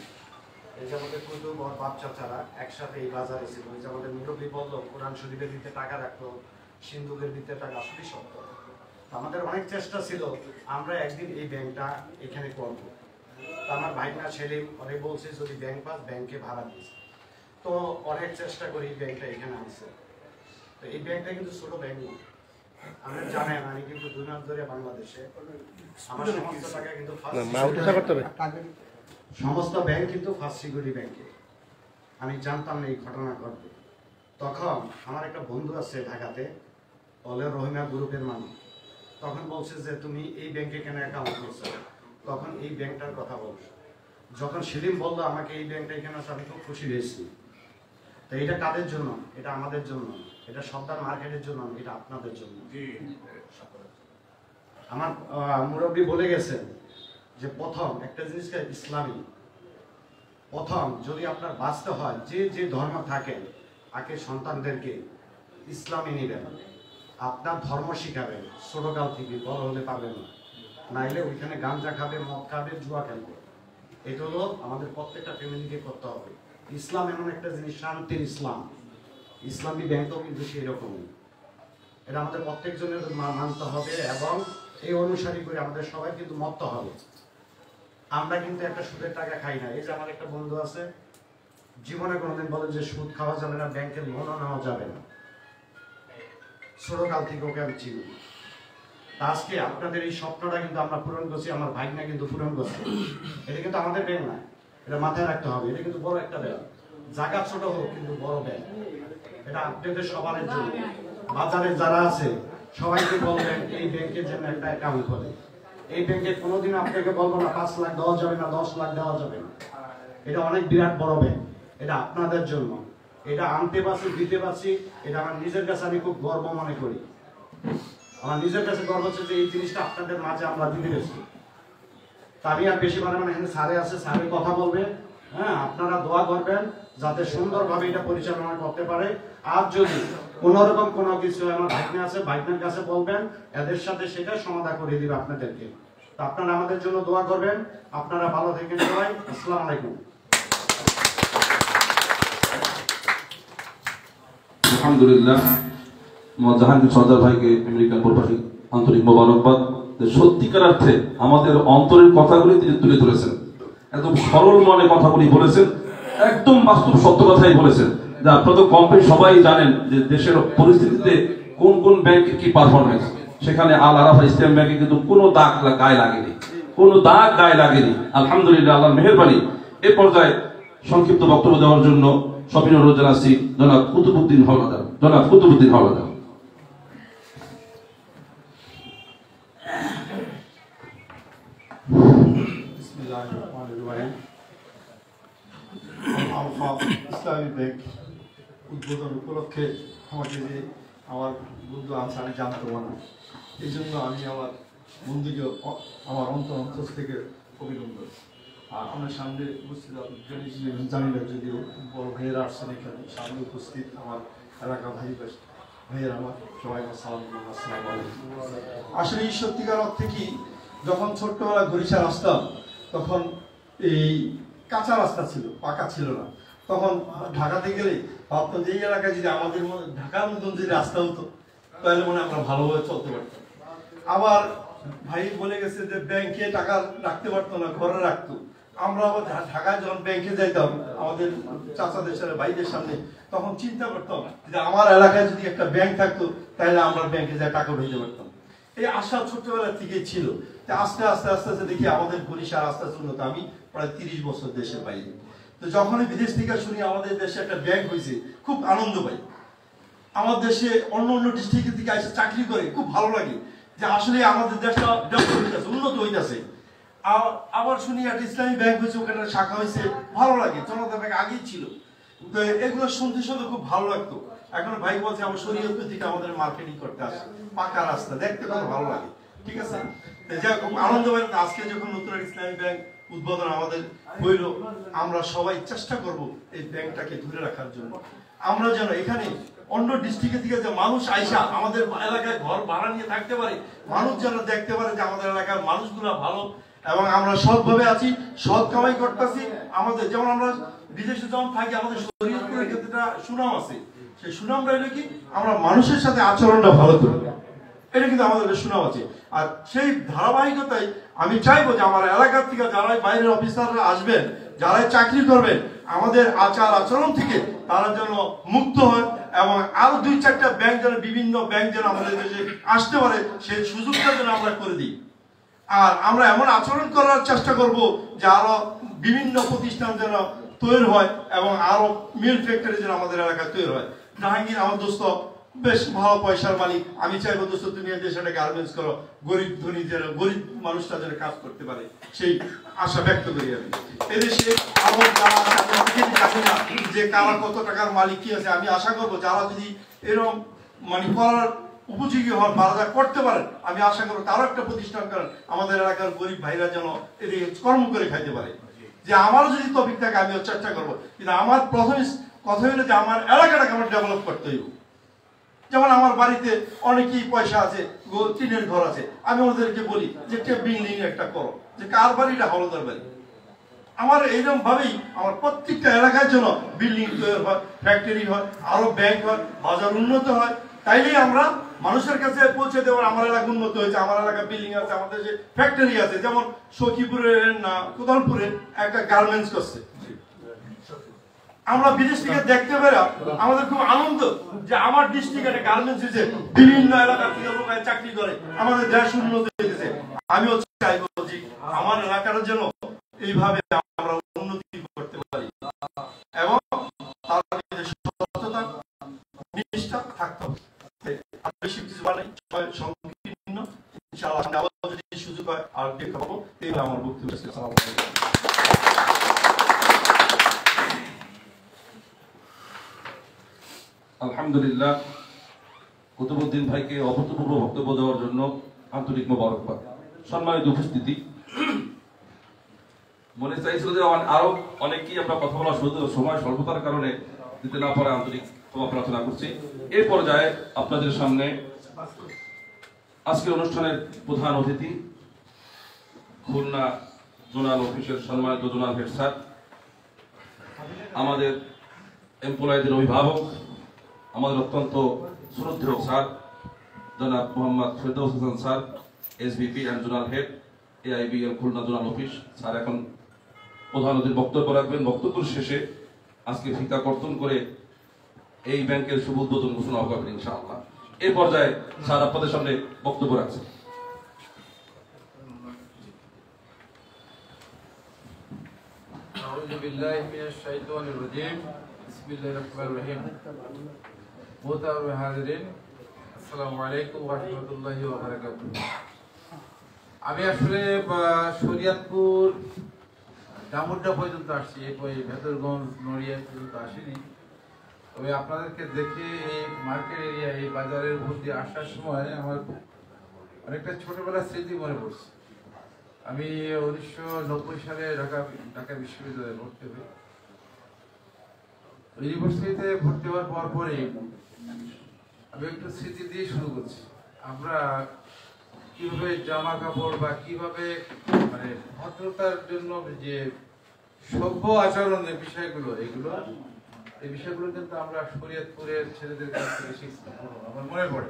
এই যে আমাদের কুতুব আর বাচ্চা ছাড়া একসাথে এই বাজারে ছিল। এই যে আমাদের মুরব্বী বললো কোরআন শরীফের দিতে টাকা রাখতো, সিন্ধুকের দিতে টাকা, আসলে সত্য। আমাদের অনেক চেষ্টা ছিল আমরা একদিন এই ব্যাংকটা এখানে করবো। আমার ভাইনা সেলিম অনেক বলছে যদি ব্যাংক পাস ব্যাংকে ভাড়া দিস, তো অনেক চেষ্টা করি ব্যাংকটা এখানে আনছে। তো এই ব্যাংকটা কিন্তু ছোট ব্যাংক না, আপনি জানেন আমি কিন্তু 2 মাস ধরে বাংলাদেশে, আমার সমস্ত টাকা কিন্তু সমস্ত ব্যাংক কিন্তু ফার্স্ট সিকিউরিটি ব্যাংকে। আমি জানতাম না এই ঘটনা ঘটবে। তখন আমার একটা বন্ধু আছে ঢাকাতে, অলে রহিমা গ্রুপের মানুষ, তখন বলছে যে তুমি এই ব্যাংকে কেন অ্যাকাউন্ট করছো, তখন এই ব্যাংকটার কথা বলছো। যখন সেলিম বললো আমাকে এই ব্যাংকটা এখানে আছে, আমি খুব খুশি হয়েছি। তো এটা কাদের জন্য? এটা আমাদের জন্য, এটা সর্দার মার্কেটের জন্য, এটা আপনাদের জন্য। আমার মুরব্বী বলে গেছেন যে প্রথম একটা জিনিসটা ইসলামী, প্রথম যদি আপনার বাঁচতে হয় যে যে ধর্ম থাকেন আগে সন্তানদেরকে ইসলামী নিবেন, আপনার ধর্ম শিখাবেন ছোটকাল থেকে, বড় হলে পারবেন না, নাইলে ওইখানে গাঁজা খাবে, মদ খাবে, জুয়া খেলবে। এটা হলো আমাদের প্রত্যেকটা ফ্যামিলিকে করতে হবে। ইসলাম এমন একটা জিনিস, শান্তির ইসলাম। ইসলামী ব্যাংকও কিন্তু সেই রকমই, এটা আমাদের প্রত্যেকজনের মানতে হবে এবং এই অনুসারী করে আমাদের সবাই কিন্তু মত হবে। আমরা কিন্তু একটা সুদের টাকা খাই না। এই যে আমার একটা বন্ধু আছে, জীবনে কোনোদিন বলে যে সুদ খাওয়া যাবে না, ব্যাংকের লোনও নেওয়া যাবে না, ছোটকাল থেকে ওকে আমি চিনি। আজকে আপনাদের এই স্বপ্নটা কিন্তু আমরা পূরণ করছি, আমার ভাইনা কিন্তু পূরণ করছে। এটা কিন্তু আমাদের ব্যাংক না, এটা মাথায় রাখতে হবে। এটা কিন্তু বড় একটা ব্যাংক, জায়গা ছোট হোক কিন্তু বড় ব্যাংক। এটা আপনাদের সবার জন্য। বাজারে যারা আছে সবাইকে বলবেন এই ব্যাংকের জন্য একটা অ্যাকাউন্ট করে। এই ব্যাংকে কোনোদিন আপনাকে বলবো না 5 লাখ দেওয়া যাবে না, 10 লাখ দেওয়া যাবে না। এটা অনেক বিরাট বড় ব্যাংক, এটা আপনাদের জন্য। এটা আনতে পারছি, দিতে পারছি, এটা আমার নিজের কাছে আমি খুব গর্ব মনে করি। আমার নিজের কাছে গর্ব হচ্ছে যে এই জিনিসটা আপনাদের মাঝে আমরা দিতে পেরেছি। তা আমি আর বেশি মানে এখানে স্যারে আছে, স্যারে কথা বলবে, হ্যাঁ আপনারা দোয়া করবেন যাতে সুন্দরভাবে এটা পরিচালনা করতে পারে। আর যদি কোনোরকম কোনো কিছু আমার ভাইনা আছে, ভাইনার কাছে বলবেন, এদের সাথে সেটা সমাধান করে দিবে আপনাদেরকে। তো আপনারা আমাদের জন্য দোয়া করবেন। আপনারা ভালো থাকেন সবাই। আসসালামু আলাইকুম। আলহামদুলিল্লাহ জাহাঙ্গীর সর্দার ভাইকে আমেরিকান প্রবাসী আন্তরিক মোবারকবাদ। সত্যিকার অর্থে আমাদের অন্তরের কথাগুলি তিনি তুলে ধরেছেন, একদম সরল মনে কথাগুলি বলেছেন, একদম বাস্তব সত্য কথাই বলেছেন। যে আপনারা তো কম বেশি সবাই জানেন যে দেশের পরিস্থিতিতে কোন কোন ব্যাংকের কি পারফরমেন্স। সেখানে আল আরাফা ইসলাম ব্যাংকে কিন্তু কোনো দাগ গায়ে লাগেনি, কোনো দাগ গায়ে লাগেনি। আলহামদুলিল্লাহ, আল্লাহর মেহেরবানি। এ পর্যায়ে সংক্ষিপ্ত বক্তব্য দেওয়ার জন্য সবিনয় অনুরোধ জানাচ্ছি জনাব কুতুবউদ্দিন হাওলাদার। জনাব কুতুবউদ্দিন হাওলাদার। আলফা ইসলামী ব্যাংক উদ্বোধন উপলক্ষে আমাকে যে আমার বন্ধু আছে আমি জানতাম না, এই জন্য আমি আমার বন্ধুকে আমার অন্তর থেকে অভিনন্দন। আর আমার সামনে উপস্থিত জানি না, যদিও বড় ভাইয়েরা আসছেন এখানে সামনে উপস্থিত আমার এলাকা ভাইয়েরা আমার সবাই সালাম আসসালাম আলাইকুম। আসলে এই সত্যিকার অর্থে কি, যখন ছোট্টবেলা বরিশাল আসতাম তখন এই কাঁচা রাস্তা ছিল, পাকা ছিল না। তখন ঢাকাতে গেলে ভাবতাম যে এই এলাকায় যদি আমাদের ঢাকার মতন যদি রাস্তা হতো তাহলে মনে আমরা ভালোভাবে চলতে পারতাম। আবার ভাই বলে গেছে যে ব্যাংকে টাকা রাখতে পারতো না, ঘরে রাখতো। আমরা আবার ঢাকায় যখন ব্যাংকে যাইতাম আমাদের চাচাদের সাথে ভাইদের সামনে, তখন চিন্তা করতাম যে আমার এলাকায় যদি একটা ব্যাংক থাকতো তাহলে আমরা ব্যাংকে যাই টাকা ঢুকতে পারতাম। এই আশা ছোটবেলা থেকে ছিল। আস্তে আস্তে আস্তে আস্তে দেখি আমাদের বরিশাল আস্তে আস্তে উন্নত। আমি প্রায় 30 বছর দেশের বাইরে, তো যখনই বিদেশ থেকে শুনি আমাদের দেশে একটা ব্যাংক হয়েছে খুব আনন্দ পাই। আমার দেশে অন্য অন্য ডিস্ট্রিক্টের দিকে এসে চাকরি করে খুব ভালো লাগে যে আসলে আমাদের দেশটা ডেভেলপ হইতেছে, উন্নত হইতেছে। আবার শুনি একটা ইসলামী ব্যাংক হয়েছে, ওখানে শাখা হয়েছে, ভালো লাগে। জনতা ব্যাংক আগেই ছিল, তো এগুলো শুনতে শুনতে খুব ভালো লাগতো। এখন ভাই বলছে আমার শরীয়তপুর থেকে আমাদের মার্কেটিং করতে আসে, পাকা রাস্তা দেখতে কত ভালো লাগে। ঠিক আছে, যাই খুব আনন্দ পাই। আজকে যখন নতুন ইসলামী ব্যাংক উদ্বোধন আমাদের হইল, আমরা সবাই চেষ্টা করব এই ব্যাংকটাকে ধরে রাখার জন্য। আমরা যেন এখানে অন্য ডিস্ট্রিক্টের থেকে যে মানুষ আইসা আমাদের এলাকায় ঘর ভাড়া নিয়ে থাকতে পারে, মানুষ যেন দেখতে পারে যে আমাদের এলাকার মানুষগুলো ভালো এবং আমরা সৎভাবে আছি, সৎ কামাই করতেছি। আমাদের যেমন আমরা বিদেশে যখন থাকি আমাদের শরীয়তের ক্ষেত্রে সুনাম আছে, সেই সুনামটা হলো কি আমরা মানুষের সাথে আচরণটা ভালো করি, এটা কিন্তু আমাদের সুনাম আছে। আর সেই ধারাবাহিকতায় আমি চাইবো যে আমার এলাকার থেকে যারা বাইরের অফিসাররা আসবেন, যারা চাকরি করবেন, আমাদের আচার আচরণ থেকে তারা যেন মুক্ত হয় এবং আরো 2-4টা ব্যাংক যেন, বিভিন্ন ব্যাংক যেন আমাদের দেশে আসতে পারে, সেই সুযোগটা যেন আমরা করে দিই। আর আমরা এমন আচরণ করার চেষ্টা করব যে আরো বিভিন্ন প্রতিষ্ঠান যেন তৈরি হয় এবং আরো মিল ফ্যাক্টরি যেন আমাদের এলাকায় তৈরি হয়। জাহাঙ্গীর আমার দোস্ত বেশ ভালো পয়সার মালিক, আমি চাইবো দোস্ত তুমি দেশে গার্মেন্টস করো, গরিব ধনী যেন, গরিব মানুষটা যেন কাজ করতে পারে, সেই আশা ব্যক্ত করি আমি। এদেশে আমার যারা জানি না যে কারা কত টাকার মালিক কি আছে, আমি আশা করবো যারা যদি এরকম মানে করার উপযোগী হন, তারা করতে পারেন, আমি আশা করবো তারও একটা প্রতিষ্ঠান করেন, আমাদের এলাকার গরিব ভাইরা যেন এদিকে কর্ম করে খাইতে পারে। যে আমারও যদি তফিক থাকে আমিও চেষ্টা করবো, কিন্তু আমার প্রথম কথা হলো যে আমার এলাকাটাকে আমার ডেভেলপ করতে হইব। যেমন আমার বাড়িতে অনেকেই পয়সা আছে, টিনের ঘর আছে, আমি ওদেরকে বলি যে একটা বিল্ডিং একটা করো, যে কার বাড়ি, এটা হলদার বাড়ি। আমার এইরকম ভাবেই আমার প্রত্যেকটা এলাকার জন্য বিল্ডিং তৈরি হয়, ফ্যাক্টরি হয়, আরো ব্যাংক হয়, বাজার উন্নত হয়, তাইলেই আমরা মানুষের কাছে পৌঁছে দেওয়ার। আমার এলাকা উন্নত হয়েছে, আমার এলাকা বিল্ডিং আছে, আমাদের যে ফ্যাক্টরি আছে, যেমন সখীপুরের না কোদালপুরে একটা গার্মেন্টস করছে, আমরা বিদেশ থেকে দেখতে পেরে আমাদের খুব আনন্দ যে আমার ডিস্ট্রিক্টে একটা গার্মেন্টস হয়েছে, বিভিন্ন এলাকা থেকে লোক চাকরি করে, আমাদের দেশ উন্নত হয়েছে। আমিও চাইবো যে আমার এলাকার জন্য এইভাবে আমরা উন্নতি করতে পারি এবং তার সততা নিষ্ঠা থাকতে হবে। বেশি কিছু বলা নেই, সংকীর্ণ। ইনশাআল্লাহ যদি সুযোগ হয় আর দেখা পাবো, এইভাবে আমার বক্তব্য। আলহামদুলিল্লাহ, কুতুবউদ্দিন ভাইকে অভূতপূর্ব বক্তব্য দেওয়ার জন্য আন্তরিক মোবারকবাদ। সম্মানিত উপস্থিতি, মনে চাইছিল যে আরো অনেকেই আমরা কথা বলার সময় স্বল্পতার কারণে দিতে না পারে, আন্তরিক ক্ষমা প্রার্থনা করছি। এই পর্যায়ে আপনাদের সামনে আজকের অনুষ্ঠানের প্রধান অতিথি, খুলনা জোনাল অফিসের সম্মানিত জোনাল হেড স্যার, আমাদের এমপ্লয়ীদের অভিভাবক, আমাদের অত্যন্ত শ্রদ্ধেয় স্যার জনাব Mohammad Ferdous Hasan sir, SBP and zonal head, AIBL Khulna zonal office. Sir এখন প্রধান অতিথির বক্তব্য রাখবেন। বক্তব্যের শেষে আজকে ফিতা কর্তন করে এই ব্যাংকের শুভ উদ্বোধন ঘোষণা করবেন ইনশাআল্লাহ। এই পর্যায়ে স্যার আপনাদের সামনে বক্তব্য রাখছেন। أعوذ بالله من الشيطان الرجيم بسم الله الرحمن الرحيم মোহতারাম হাজিরিন, আসসালামু আলাইকুম ওয়া রাহমাতুল্লাহি ওয়া বারাকাতুহু। আমি আসলে শরীয়তপুর ডামুড্ডা পর্যন্ত আসছি, ওই ভেতরগঞ্জ নড়িয়া পর্যন্ত আসিনি। তবে আপনাদেরকে দেখে এই মার্কেট এরিয়া, এই বাজারের উপর দিয়ে আসার সময় আমার অনেকটা ছোটবেলার স্মৃতি মনে পড়ছে। আমি 1990 সালে ঢাকা বিশ্ববিদ্যালয়ে ভর্তি হই। ইউনিভার্সিটিতে ভর্তি হওয়ার পরই আমি একটু স্মৃতি দিয়ে শুরু করছি। আমরা কিভাবে জামা কাপড় বা কিভাবে মানে ভদ্রতার জন্য যে সভ্য আচরণের বিষয়গুলো, এই বিষয়গুলো কিন্তু আমরা শরীয়তপুরের ছেলেদের কাছ থেকে শিখছিলাম, আমার মনে পড়ে।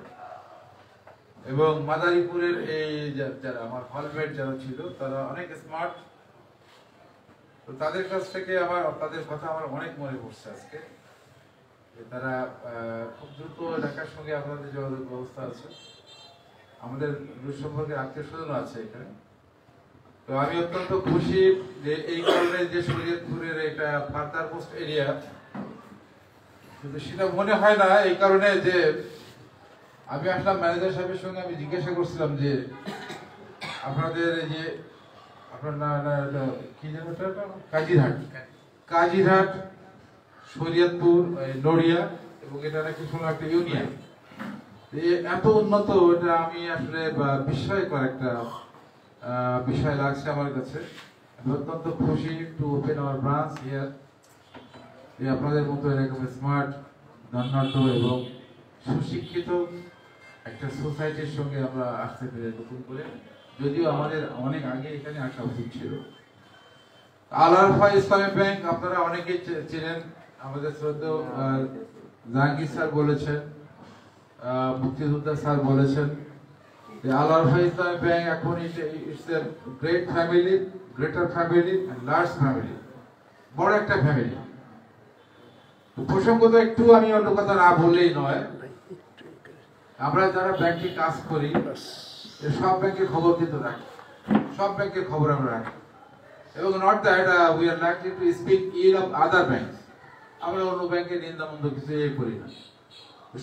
এবং মাদারীপুরের এই যারা আমার হলমেট যারা ছিল তারা অনেক স্মার্ট, তো তাদের কাছ থেকে তাদের কথা আমার অনেক মনে পড়ছে আজকে। তারা খুব দ্রুত ঢাকার সঙ্গে আপনাদের যোগাযোগ ব্যবস্থা আছে, আমাদের দূর সম্পর্কে আত্মীয় স্বজন আছে এখানে। তো আমি অত্যন্ত খুশি যে এই কারণে যে শরীয়তপুরের এটা ফার্দার পোস্ট এরিয়া, কিন্তু সেটা মনে হয় না এই কারণে যে আমি আসলাম ম্যানেজার সাহেবের সঙ্গে, আমি জিজ্ঞাসা করছিলাম যে আপনাদের এই যে আপনার কি যেন কাজিরহাট, শরীয়তপুর, নড়িয়া এবং এটা নাকি শুনলাম একটা ইউনিয়ন, এত উন্নত, এটা আমি আসলে বিস্ময়কর একটা বিষয় লাগছে আমার কাছে। আমি অত্যন্ত খুশি to open our branch here. আপনাদের মতো এরকম স্মার্ট, ধন্যাঢ্য এবং সুশিক্ষিত একটা সোসাইটির সঙ্গে আমরা আসতে পেরে নতুন করে, যদিও আমাদের অনেক আগে এখানে আসা উচিত ছিল। আল আরফা ইসলামী ব্যাংক আপনারা অনেকেই চেনেন, আমাদের শ্রদ্ধেয় জাহাঙ্গীর স্যার বলেছেন, মুক্তিযোদ্ধা স্যার বলেছেন যে আল আরফা ইসলামী ব্যাংক এখন it's a great family, greater family and large family, বড় একটা ফ্যামিলি। প্রসঙ্গত একটু আমি অন্য কথা না বললেই নয়, আমরা যারা ব্যাংকে কাজ করি সব ব্যাংকের খবর কিন্তু রাখি, সব ব্যাংকের খবর আমরা রাখি, এবং not that we are likely to speak ill of other banks, আমরা অন্য ব্যাংকের নিন্দামন্দ কিছু করি না।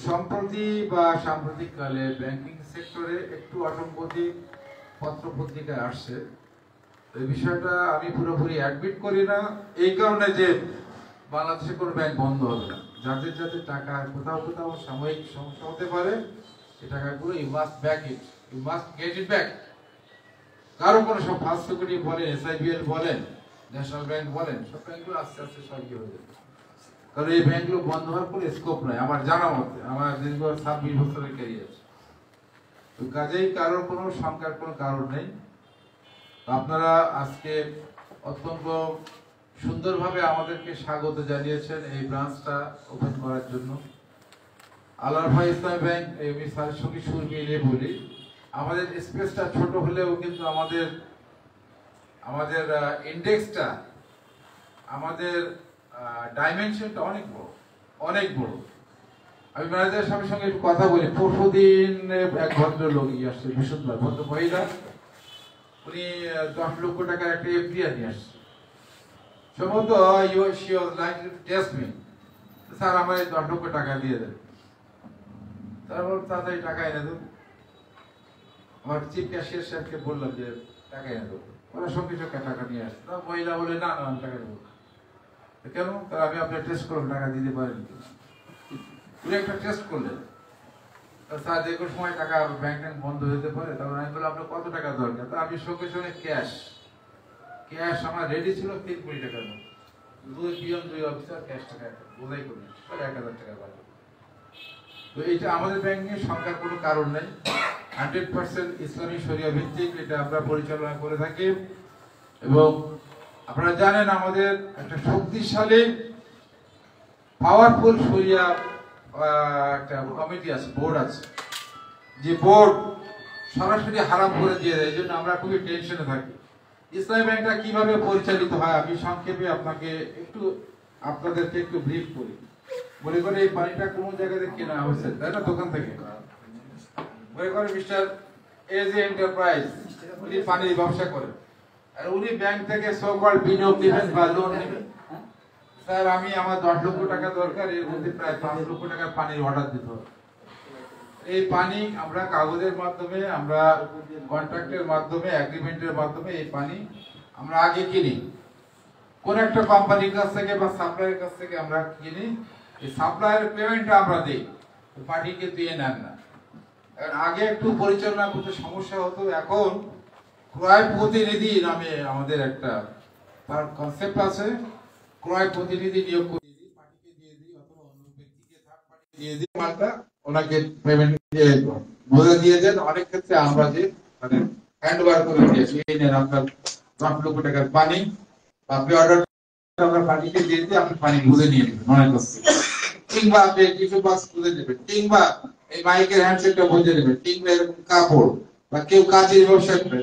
সম্প্রতি বা সাম্প্রতিককালে ব্যাংকিং সেক্টরে একটু অসঙ্গতি পত্র পত্রিকায় আসছে, এই বিষয়টা আমি পুরোপুরি অ্যাডমিট করি না, এই কারণে যে বাংলাদেশে কোনো ব্যাংক বন্ধ হবে না। যাদের যাদের টাকা কোথাও কোথাও সাময়িক সমস্যা হতে পারে, এই টাকাগুলো you must back it, you must get it back. কারো কোনো সব ফার্স্ট সিকিউরিটি বলেন, SIBL বলেন, ন্যাশনাল ব্যাংক বলেন, সব ব্যাংকগুলো আস্তে আস্তে সব ইয়ে হয়ে যাবে। কারণ এই ব্যাংকগুলো বন্ধ হওয়ার কোনো স্কোপ নাই আমার জানা মতে, আমার দীর্ঘ 26 বছরের ক্যারিয়ার। তো কাজেই কারোর কোনো শঙ্কার কোনো কারণ নেই। আপনারা আজকে অত্যন্ত সুন্দরভাবে আমাদেরকে স্বাগত জানিয়েছেন এই ব্রাঞ্চটা ওপেন করার জন্য। আল আরফা ইসলামী ব্যাংক, আমি স্যারের সঙ্গে সুর মিলিয়ে বলি, আমাদের স্পেসটা ছোট হলেও কিন্তু আমাদের ইন্ডেক্সটা, আমাদের ডাইমেনশনটা অনেক বড়, অনেক বড়। আমি ম্যানেজার সাহেবের সঙ্গে একটু কথা বলি। পরশুদিন এক ভদ্রলোক আসছে, বৃহস্পতিবার, ভদ্র মহিলা, উনি 10 লক্ষ টাকার একটা FDR নিয়ে আসছে। সম্ভবত she was like to test me, sir আমার 10 লক্ষ টাকা দিয়ে দেন। তারপর তাড়াতাড়ি টাকা এনে দেব। আমার চিফ ক্যাশিয়ার সাহেবকে বললাম যে টাকা এনে দেবো, ওরা সঙ্গে সঙ্গে টাকা নিয়ে আসছে। মহিলা বলে না না আমি টাকা দেবো। কেন? তাহলে আমি আপনার টেস্ট করলাম, টাকা দিতে পারেন। উনি একটা টেস্ট করলেন, স্যার যে কোনো সময় টাকা ব্যাংক বন্ধ হতে পারে। তারপর আমি বললাম আপনার কত টাকা দরকার? তা আমি সঙ্গে সঙ্গে ক্যাশ আমার রেডি ছিল 3 কোটি টাকার মতো, 2 পিএম 2 অফিসার ক্যাশ টাকা বোঝাই করলেন, 1000 টাকা বাড়বে। তো এটা আমাদের ব্যাংকে সংখ্যার কোনো কারণ নেই, 100% ইসলামী শরিয়া ভিত্তিক এটা আমরা পরিচালনা করে থাকি। এবং আপনারা জানেন আমাদের একটা শক্তিশালী পাওয়ারফুল শরিয়া একটা কমিটি আছে, বোর্ড আছে, যে বোর্ড সরাসরি হারাম করে দিয়ে দেয়। এই জন্য আমরা খুবই টেনশনে থাকি। ইসলামী ব্যাংকটা কিভাবে পরিচালিত হয় আমি সংক্ষেপে আপনাদেরকে একটু ব্রিফ করি। মনে করে এই পানিটা কোন জায়গা থেকে কেনা হয়েছে, তাই না? দোকান থেকে। মনে করে মিস্টার এজে এন্টারপ্রাইজ, উনি পানির ব্যবসা করেন, আর উনি ব্যাংক থেকে সো-কল্ড বিনিয়োগ নেবেন বা লোন নেবেন। স্যার আমি আমার 10 লক্ষ টাকা দরকার, এর মধ্যে প্রায় 5 লক্ষ টাকার পানির অর্ডার দিতে হবে। এই পানি আমরা কাগজের মাধ্যমে, আমরা কন্ট্রাক্টের মাধ্যমে, এগ্রিমেন্টের মাধ্যমে এই পানি আমরা আগে কিনি কোন একটা কোম্পানির কাছ থেকে বা সাপ্লায়ারের কাছ থেকে আমরা কিনি। এই সাপ্লায়ারের পেমেন্টটা আমরা দিই, পানি কিন্তু নেন না। আগে একটু পরিচালনা করতে সমস্যা হতো, এখন ক্রয় প্রতিনিধি নামে আমাদের একটা তার কনসেপ্ট আছে। ক্রয় প্রতিনিধি নিয়োগ করে দিই, পার্টিকে দিয়ে দিই অথবা অন্য ব্যক্তিকে থার্ড পার্টি দিয়ে দিই, মালটা ওনাকে পেমেন্ট বুঝে দিয়ে দেন। অনেক ক্ষেত্রে আমরা যে মানে হ্যান্ড ওভার করে দিয়েছি, এই নেন আপনার 10 লক্ষ টাকার পানি, আপনি অর্ডার আমরা পার্টিকে দিয়ে দিই, আপনি পানি বুঝে নিয়ে নেবেন অনেক কষ্ট, কিংবা আপনি কিছু বাক্স বুঝে নেবেন, কিংবা এই মাইকের হ্যান্ডসেটটা বুঝে নেবেন, কিংবা এরকম কাপড়, বা কেউ কাজের ব্যবসা করে,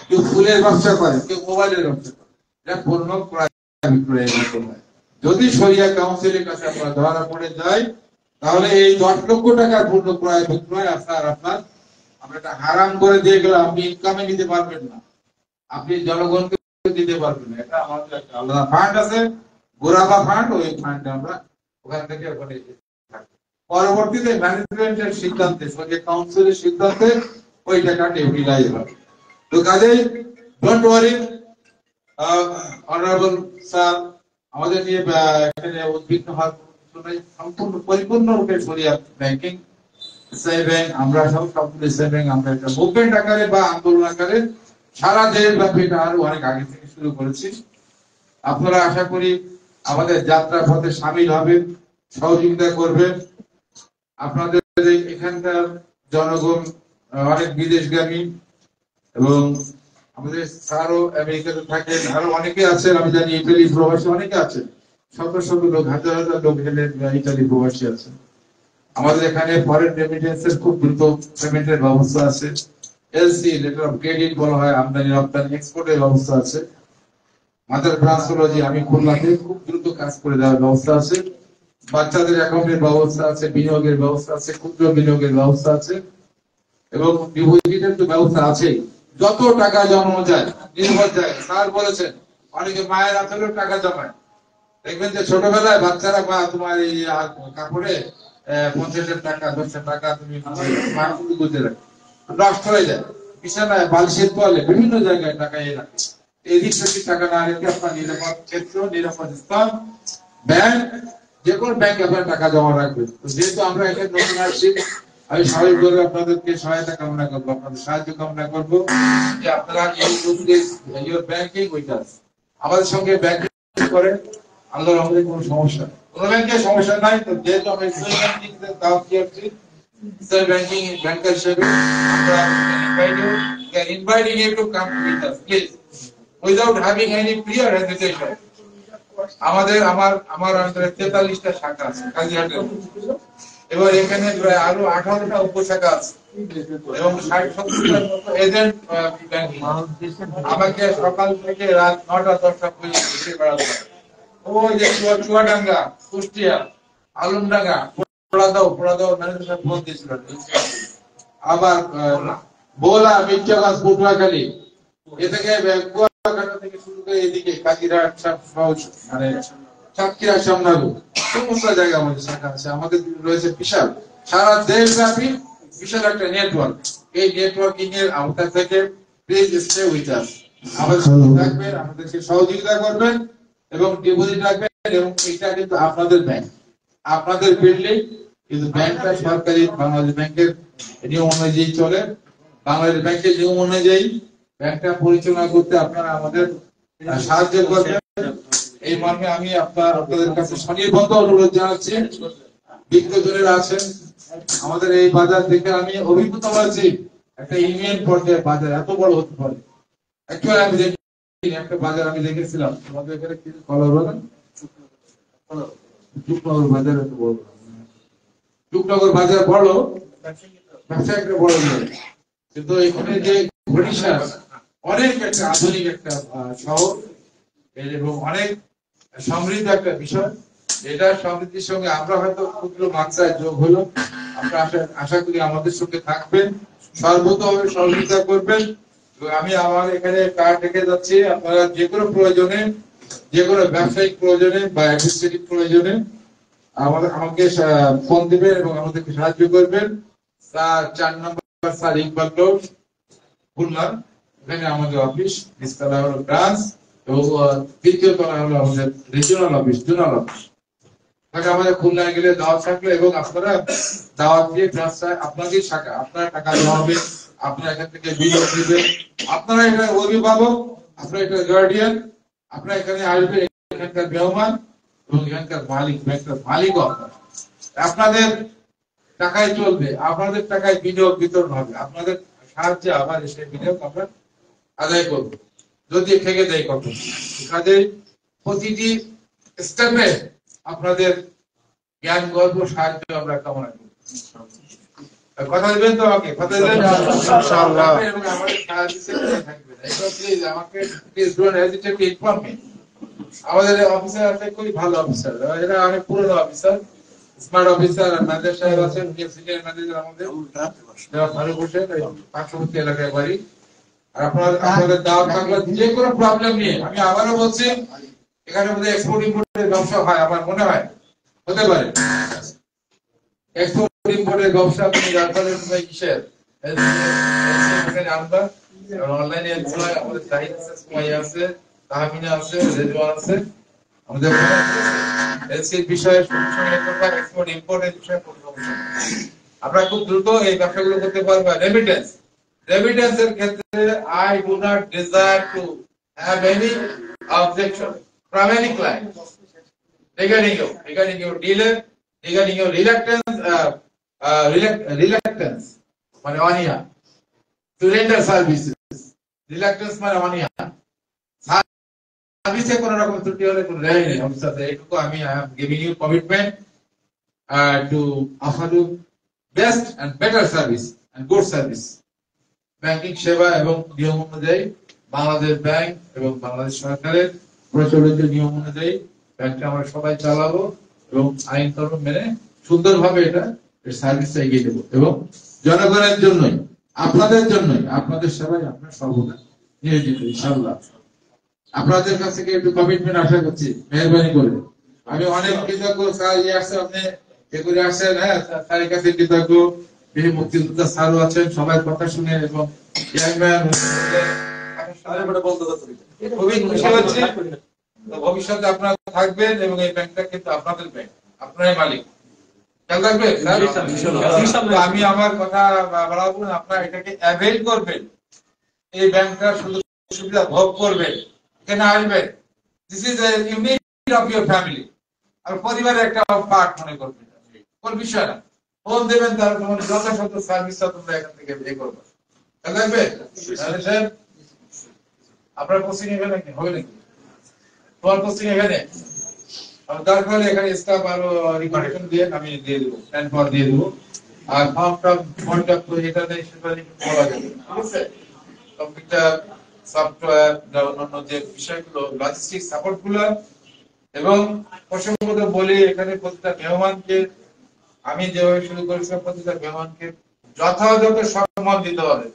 কেউ ফুলের ব্যবসা করে, কেউ মোবাইলের ব্যবসা করে, এটা পণ্য ক্রয় বিক্রয়ের মতো হয়। যদি শরিয়া কাউন্সিলের কাছে আমরা ধরা পড়ে যাই, তাহলে এই 10 লক্ষ টাকার পণ্য ক্রয় বিক্রয় আপনার আমরা এটা হারাম করে দিয়ে গেলে আপনি ইনকামে নিতে পারবেন না, আপনি জনগণকে দিতে পারবেন না। এটা আমাদের একটা আলাদা ফান্ড আছে, গোরাবা ফান্ড, ওই ফান্ড আমরা ওখান থেকে ওখানে পরবর্তীতে ম্যানেজমেন্টের সিদ্ধান্তে, শরিয়া কাউন্সিলের সিদ্ধান্তে ওই টাকাটা ইউটিলাইজ হবে। তো কাজেই ডোন্ট ওয়ারি অনারেবল স্যার, আমাদের নিয়ে এখানে উদ্বিগ্ন হওয়ার সম্পূর্ণ পরিপূর্ণরূপে শরিয়া ব্যাংকিং, ইসলামী ব্যাংক, আমরা সবগুলো ইসলামী ব্যাংক আমরা একটা মুভমেন্ট আকারে বা আন্দোলন আকারে সারা দেশব্যাপী এটা আরো অনেক আগে থেকে শুরু করেছি। আপনারা আশা করি আমাদের যাত্রা পথে সামিল হবেন, সহযোগিতা করবেন। আপনাদের এখানকার জনগণ অনেক বিদেশগামী, এবং আমাদের স্যারও আমেরিকাতে থাকেন, আরো অনেকে আছেন, আমি জানি ইটালি প্রবাসী অনেকে আছেন, শত শত লোক, হাজার হাজার লোক এখানে ইটালি প্রবাসী আছেন। আমাদের এখানে ফরেন রেমিটেন্সের খুব দ্রুত পেমেন্টের ব্যবস্থা আছে, এলসি লেটার অফ ক্রেডিট বলা হয়, আমদানি রপ্তানি এক্সপোর্টের ব্যবস্থা আছে। মাদার ব্রাঞ্চ হলো যে আমি খুলনাতে খুব দ্রুত কাজ করে দেওয়ার ব্যবস্থা আছে, বাচ্চাদের অ্যাকাউন্টের ব্যবস্থা আছে, বিনিয়োগের ব্যবস্থা আছে, ক্ষুদ্র বিনিয়োগের ব্যবস্থা আছে, এবং ডিপোজিটের তো ব্যবস্থা আছে। যত টাকা জমানো যায় নির্ভর যায়, স্যার বলেছেন অনেকে মায়ের আচলেও টাকা জমায়, দেখবেন যে ছোটবেলায় বাচ্চারা মা তোমার এই কাপড়ে 50 টাকা 10 টাকা তুমি গুঁজে রাখো, নষ্ট হয়ে যায়, বিছানায় বালিশের তোয়ালে বিভিন্ন জায়গায় টাকা রাখে। এদিক সেদিক টাকা না রেখে আপনার নিরাপদ ক্ষেত্র, নিরাপদ স্থান ব্যাংক, যে কোনো ব্যাংকে আপনার টাকা জমা রাখবেন। যেহেতু আমরা এখানে নতুন আসছি, আমি স্বাভাবিকভাবে আপনাদেরকে সহায়তা কামনা করবো, আপনাদের সাহায্য কামনা করবো, যে আপনারা ব্যাংকিং উইথ আস, আমাদের সঙ্গে ব্যাংকিং করেন। আল্লাহর রহমতে কোনো সমস্যা, কোনো ব্যাংকের সমস্যা নাই। তো যেহেতু আমরা ইসলামী ব্যাংকিং দাওয়াত দিয়েছি, ইসলামী ব্যাংকিং ব্যাংকার হিসেবে আমরা inviting you to come with us, please, without having any prior hesitation. আমার আন্ডারে 43টা শাখা আছে কাজিহাটের, এবার এখানে প্রায় আরো 18টা উপশাখা আছে, এবং 60-70টার মতো এজেন্ট ব্যাংকিং। আমাকে সকাল থেকে রাত 9টা-10টা পর্যন্ত ঘুরে বেড়াতে হয়। ওই যে চুয়াডাঙ্গা, কুষ্টিয়া, আলমডাঙ্গা, পোড়াদাও ম্যানেজার ফোন দিয়েছিল, আবার বোলা, মির্জাগাছ, পটুয়াখালী, এ থেকে কুয়াকাটা থেকে শুরু করে এদিকে কাজিরহাট, মানে সাতক্ষীরা, শ্যামনগর, সমস্ত জায়গায় আমাদের শাখা আছে। আমাদের রয়েছে বিশাল, সারা দেশব্যাপী বিশাল একটা নেটওয়ার্ক। এই নেটওয়ার্কিং এর আওতা থেকে প্লিজ স্টে উইথ আস, আমাদের সঙ্গে থাকবেন, আমাদেরকে সহযোগিতা করবেন এবং ডিপোজিট রাখবেন। এবং এটা কিন্তু আপনাদের ব্যাংক, আপনাদের বিল্ডিং, কিন্তু ব্যাংকটা সরকারি বাংলাদেশ ব্যাংকের নিয়ম অনুযায়ী চলে। বাংলাদেশ ব্যাংকের নিয়ম অনুযায়ী ব্যাংকটা পরিচালনা করতে আপনারা আমাদের সাহায্য করবেন। এই মর্মে আমি আপনাদের কাছে স্বনির্বন্ধ অনুরোধ জানাচ্ছি। বিজ্ঞজনেরা আছেন আমাদের এই বাজার দেখে আমি অভিভূত হয়েছি, একটা ইউনিয়ন পর্যায়ে বাজার এত বড় হতে পারে। অ্যাকচুয়ালি আমি দেখি একটা বাজার আমি দেখেছিলাম আমাদের এখানে কলার বাগান, বাজার এত বড়, টুকনগর বাজার বড় ব্যবসা একটা বড় নয়, কিন্তু এখানে যে ঘড়িশা অনেক একটা আধুনিক একটা শহর এবং অনেক সমৃদ্ধ একটা বিষয়। এটা সমৃদ্ধির সঙ্গে আমরা হয়তো ক্ষুদ্র মাত্রায় যোগ হলো। আমরা আশা করি আমাদের সঙ্গে থাকবেন, সর্বতভাবে সহযোগিতা করবেন। আমি আমার এখানে কার্ড রেখে যাচ্ছি, আপনারা যে কোনো প্রয়োজনে, যে কোনো ব্যবসায়িক প্রয়োজনে বা অ্যাডমিনিস্ট্রেটিভ প্রয়োজনে আমাকে ফোন দিবেন এবং আমাদেরকে সাহায্য করবেন। 4 নম্বর স্যার ইকবাল রোড, খুলনা, এখানে আমাদের অফিস, নিচতলা হলো ব্রাঞ্চ এবং তৃতীয় তলা হলো আমাদের রিজিওনাল অফিস, জোনাল অফিস। আমাদের খুলনায় গেলে দাওয়াত থাকলো এবং আপনারা দাওয়াত দিয়ে আপনাদের শাখা, আপনারা টাকা দেওয়া হবে, আপনারা এখান থেকে বিনিয়োগ দিবেন, আপনারা এখানে অভিভাবক, আপনারা এখানে গার্ডিয়ান, আপনারা এখানে আসবেন, এখানকার মেহমান এবং এখানকার মালিক, ব্যাংকের মালিকও আপনাদের টাকায় চলবে, আপনাদের টাকায় বিনিয়োগ বিতরণ হবে, আপনাদের সাহায্যে আবার এসে বিনিয়োগ আমরা আদায় করবো যদি থেকে দেয় কখন। কাজে প্রতিটি স্টেপে আপনাদের জ্ঞান গল্প সাহায্য আমরা কামনা করি। কথা দিবেন তো আমাকে? কথা দিবেন ইনশাআল্লাহ। এবং আমাদের সাহায্য থাকবেন। এবার প্লিজ আমাকে please don't hesitate to inform me. আমাদের অফিসার আছে, খুবই ভালো অফিসার, এরা অনেক পুরনো অফিসার, স্মার্ট অফিসার। আর ম্যানেজার সাহেব আছেন, সিনিয়র ম্যানেজার আমাদের ভালো বসে পার্শ্ববর্তী এলাকায় বাড়ি। আর আপনাদের দাওয়াত থাকলে যে কোনো প্রবলেম নিয়ে, আমি আবারও বলছি, এখানে বোধহয় এক্সপোর্ট ইম্পোর্টের ব্যবসা হয়, আমার মনে হয় হতে পারে। এক্সপোর্ট ইম্পোর্টের ব্যবসা আপনি কিসের এখানে আনবা, অনলাইনে আমাদের জাহিদ আছে, সুমাইয়া আছে, তাহমিনা আছে, রেজওয়ান আছে, আমাদের এলসির বিষয়ে সঙ্গে করবা, এক্সপোর্ট ইম্পোর্টের বিষয়ে আপনারা খুব দ্রুত এই ব্যবসাগুলো করতে পারবা। রেমিটেন্সের ক্ষেত্রে I do not desire to have any objection from any client regarding your delay, regarding your reluctance মানে অনিয়া to render services, reluctance মানে অনিয়া, সার্ভিসে কোনো রকম ত্রুটি হলে কোনো রেহাই নেই অফিসারদের। এইটুকু আমি I am giving you commitment to offer you best and better service and good service. Banking সেবা এবং নিয়ম অনুযায়ী বাংলাদেশ ব্যাংক এবং বাংলাদেশ সরকারের প্রচলিত নিয়ম অনুযায়ী ব্যাংকটা আমরা সবাই চালাবো এবং আইন কানুন মেনে সুন্দরভাবে এটা সার্ভিসটা এগিয়ে দেবো এবং জনগণের জন্যই, আপনাদের জন্যই, আপনাদের সেবায় আমরা সর্বদা নিয়োজিত ইনশাআল্লাহ। আপনাদের কাছ থেকে একটু কমিটমেন্ট আশা করছি, মেহরবানি করে। আমি অনেক কৃতজ্ঞ স্যার, আসছে আপনি এ করে আসছেন, হ্যাঁ স্যারের কাছে কৃতজ্ঞ। মুক্তিযোদ্ধা স্যারও আছেন, সবাই কথা শুনে এবং খুবই খুশি হচ্ছি। ভবিষ্যতে আপনারা থাকবেন এবং এই ব্যাংকটা কিন্তু আপনাদের ব্যাংক, আপনারাই মালিক, খেয়াল রাখবেন। আমি আমার কথা বাড়াবো না, আপনারা এটাকে অ্যাভেল করবেন, এই ব্যাংকটার সুযোগ সুবিধা ভোগ করবেন, এখানে আসবেন। This is a unit of your family, আর পরিবারের একটা পার্ট মনে করবেন, কোন বিষয় না। ফোন দেবেন, তার তোমার যথাযথ সার্ভিসটা তোমরা এখান থেকে বের করবে। আপনার পোস্টিং এখানে নাকি হবে নাকি? তোমার পোস্টিং এখানে দরকার হলে এখানে স্টাফ আরো রিকমেন্ডেশন দিয়ে আমি দিয়ে দেবো, প্ল্যান ফর দিয়ে দেবো। আর ফর্মটা এটা নেই, সেটা বলা যাবে, ঠিক আছে? কম্পিউটার সফটওয়্যার, অন্যান্য যে বিষয়গুলো, লজিস্টিক সাপোর্ট গুলো, এবং প্রসঙ্গত বলি এখানে প্রতিটা মেহমানকে আমি যেভাবে শুরু করেছিলাম, প্রতিটা মেহমানকে যথাযথ সম্মান দিতে হবে।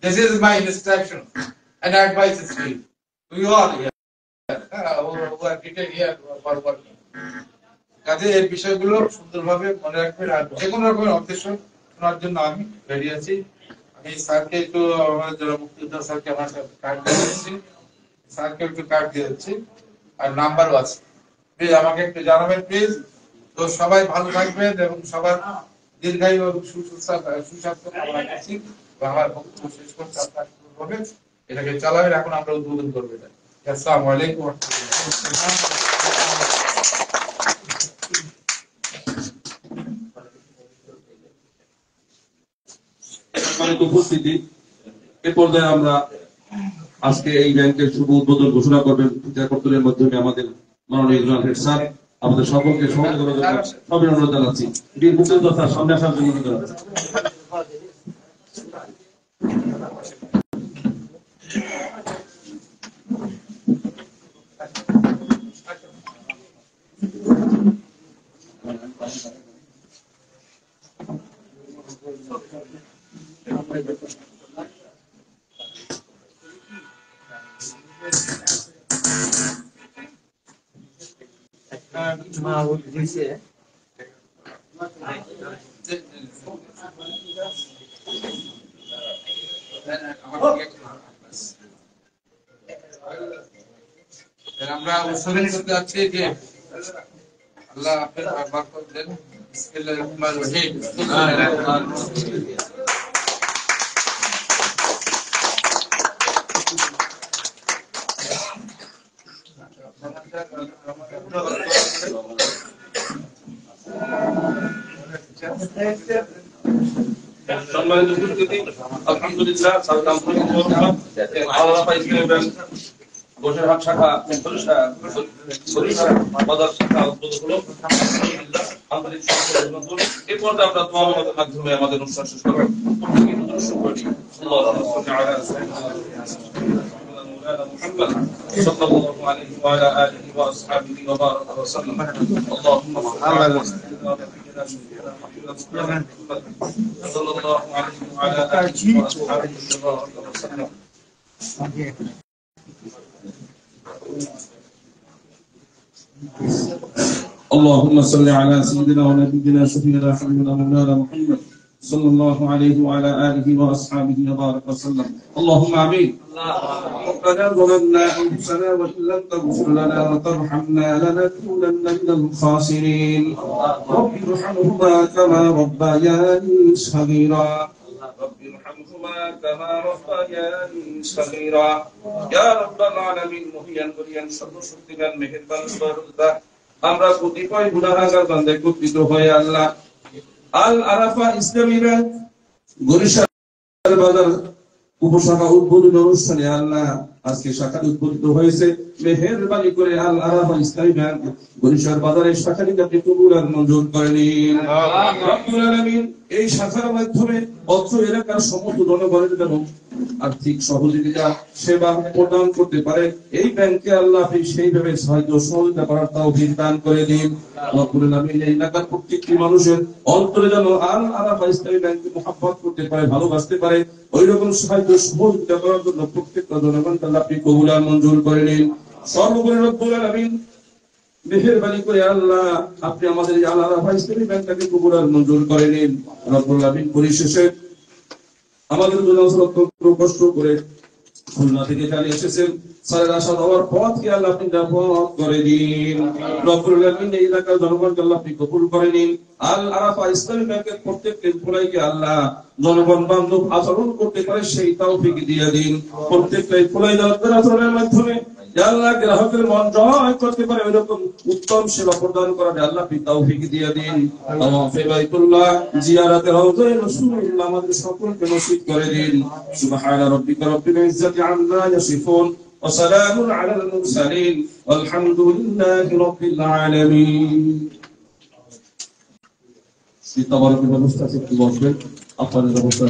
This is my instruction and advice is to you all here who are seated here for working. কাজে এই বিষয়গুলো সুন্দরভাবে মনে রাখবেন। আর যে কোনো রকমের অবজেকশন শোনার জন্য আমি রেডি আছি। আমি স্যারকে একটু, আমার যারা মুক্তিযোদ্ধা স্যারকে আমার কার্ড দিয়ে দিচ্ছি, স্যারকে একটু কার্ড দিয়ে দিচ্ছি, আর নাম্বারও আছে। প্লিজ আমাকে একটু জানাবেন প্লিজ। তো সবাই ভালো থাকবেন এবং সবার দীর্ঘায়ু এবং সুস্বাস্থ্য কামনা করছি। আমার বক্তব্য শেষ করতে আপনার হবে, এটাকে চালাবেন। এখন আমরা উদ্বোধন করবো এটা। আসসালামু আলাইকুম ওয়া রাহমাতুল্লাহ। উপস্থিতি এ পর্যায়ে আমরা আজকে এই ব্যাংকের শুভ উদ্বোধন ঘোষণা করবেন বিচারকর্তাদের মাধ্যমে আমাদের মাননীয় হেড স্যার। আমাদের সকলকে সহযোগিতা করার জন্য অভিনন্দন জানাচ্ছি। বীর মুক্তিযোদ্ধা স্যার সামনে আসার জন্য অনুরোধ জানাচ্ছি। আমরা উৎসবে করতে যাচ্ছি যে আল্লাহ আপনার বরকত দেন। বিসমিল্লাহির রহমানির রহিম। সম্মানিত উপস্থিতি, আলহামদুলিল্লাহ আল্লাহ ইসলামী ব্যাংক বসিরহাট শাখা বরিশাল বাজার শাখা উদ্বোধন হলো। আলহামদুলিল্লাহ আন্তরিক অভিনন্দন। এরপর আমরা দোয়া মোনাজাতের মাধ্যমে আমাদের অনুষ্ঠান শেষ করব। প্রত্যেককে দুরূদ শরীফ পড়ি। আল্লাহুম্মা সাল্লি আলা সাইয়্যিদিনা محمد صلى الله عليه وعلى آله وأصحابه وبارك وسلم. اللهم صل على سيدنا ونبينا محمد صلى الله عليه وعلى آله وأصحابه وبارك وسلم. اللهم صل على سيدنا ونبينا شفيعنا حبيبنا مولانا محمد صلى الله عليه وعلى آله وأصحابه وبارك وسلم. اللهم آمين. ربنا ظلمنا أنفسنا وإن لم تغفر لنا وترحمنا لنكونن من الخاسرين. رب ارحمهما كما ربياني صغيرا. رب ارحمهما كما ربياني صغيرا. يا رب العالمين مهيان بريان সর্বশক্তিমান মেহেরবান দয়ালু আমরা কতিপয় গুনাহগার বান্দা একত্রিত হয়ে আল্লাহ আল আরাফা ইসলামী ব্যাংক বরিশাল বাজার উপশাখা উদ্বোধন অনুষ্ঠানে আল্লাহ আজকে শাখা উদ্বোধিত হয়েছে। মেহেরবানি করে আল আরাফা ইসলামী ব্যাংক বরিশাল বাজারের শাখাটিকে আপনি কবুল আর মঞ্জুর করে নিন। রব্বুল আলামিন এই শাখার মাধ্যমে অত্র এলাকার সমস্ত জনগণের জন্য আর্থিক সহযোগিতা সেবা প্রদান করতে পারে এই ব্যাংকে আল্লাহ সেইভাবে সাহায্য সহযোগিতা করার তৌফিক দান করে দিন। রব্বুল আলামিন এই এলাকার প্রত্যেকটি মানুষের অন্তরে যেন আল আরাফা ইসলামী ব্যাংককে মহব্বত করতে পারে, ভালোবাসতে পারে, ওই রকম সাহায্য সহযোগিতা করার জন্য প্রত্যেকটা জনগণকে আল্লাহ আপনি কবুল আর মঞ্জুর করে নিন। সর্বোপরি রব্বুল আলামিন মেহেরবানি করে আল্লাহ আপনি আমাদের এই আল আরাফা ইসলামী ব্যাংকটাকে কবুল আর মঞ্জুর করে নিন। রব্বুল আলামিন পরিশেষে আমাদের জন্য অত্যন্ত কষ্ট করে খুলনা থেকে এখানে এসেছেন, স্যারের আশা হওয়ার পথকে আল্লাহ আপনি নিরাপদ করে দিন। রব্বুল আলামিন এই এলাকার জনগণকে আল্লাহ আপনি কবুল করে নিন। আল আরাফা ইসলামী ব্যাংকের প্রত্যেকটি এমপ্লয়িকে আল্লাহ জনগণ বান্ধব আচরণ করতে পারে সেই তৌফিক দিয়ে দিন। প্রত্যেকটা এমপ্লয়ি যাদের আচরণের মাধ্যমে আল্লাহ গ্রাহকের মন জয় করতে পারে এরকম উত্তম সেবা প্রদান করার আল্লাহ আপনি তৌফিক দিয়ে দিন। তাওয়াফে বাইতুল্লাহ জিয়ারাতে রওজায়ে রাসূলুল্লাহ আমাদের সকলকে নসিব করে দিন। সুবহান রাব্বিকা রাব্বিল ইজ্জাতি আম্মা ইয়াসিফুন ওয়া সালামুন আলাল মুরসালিন ওয়ালহামদুলিল্লাহি রাব্বিল আলামিন। সীতাবরণের ব্যবস্থা আছে, একটু বসবেন আপনাদের ব্যবস্থা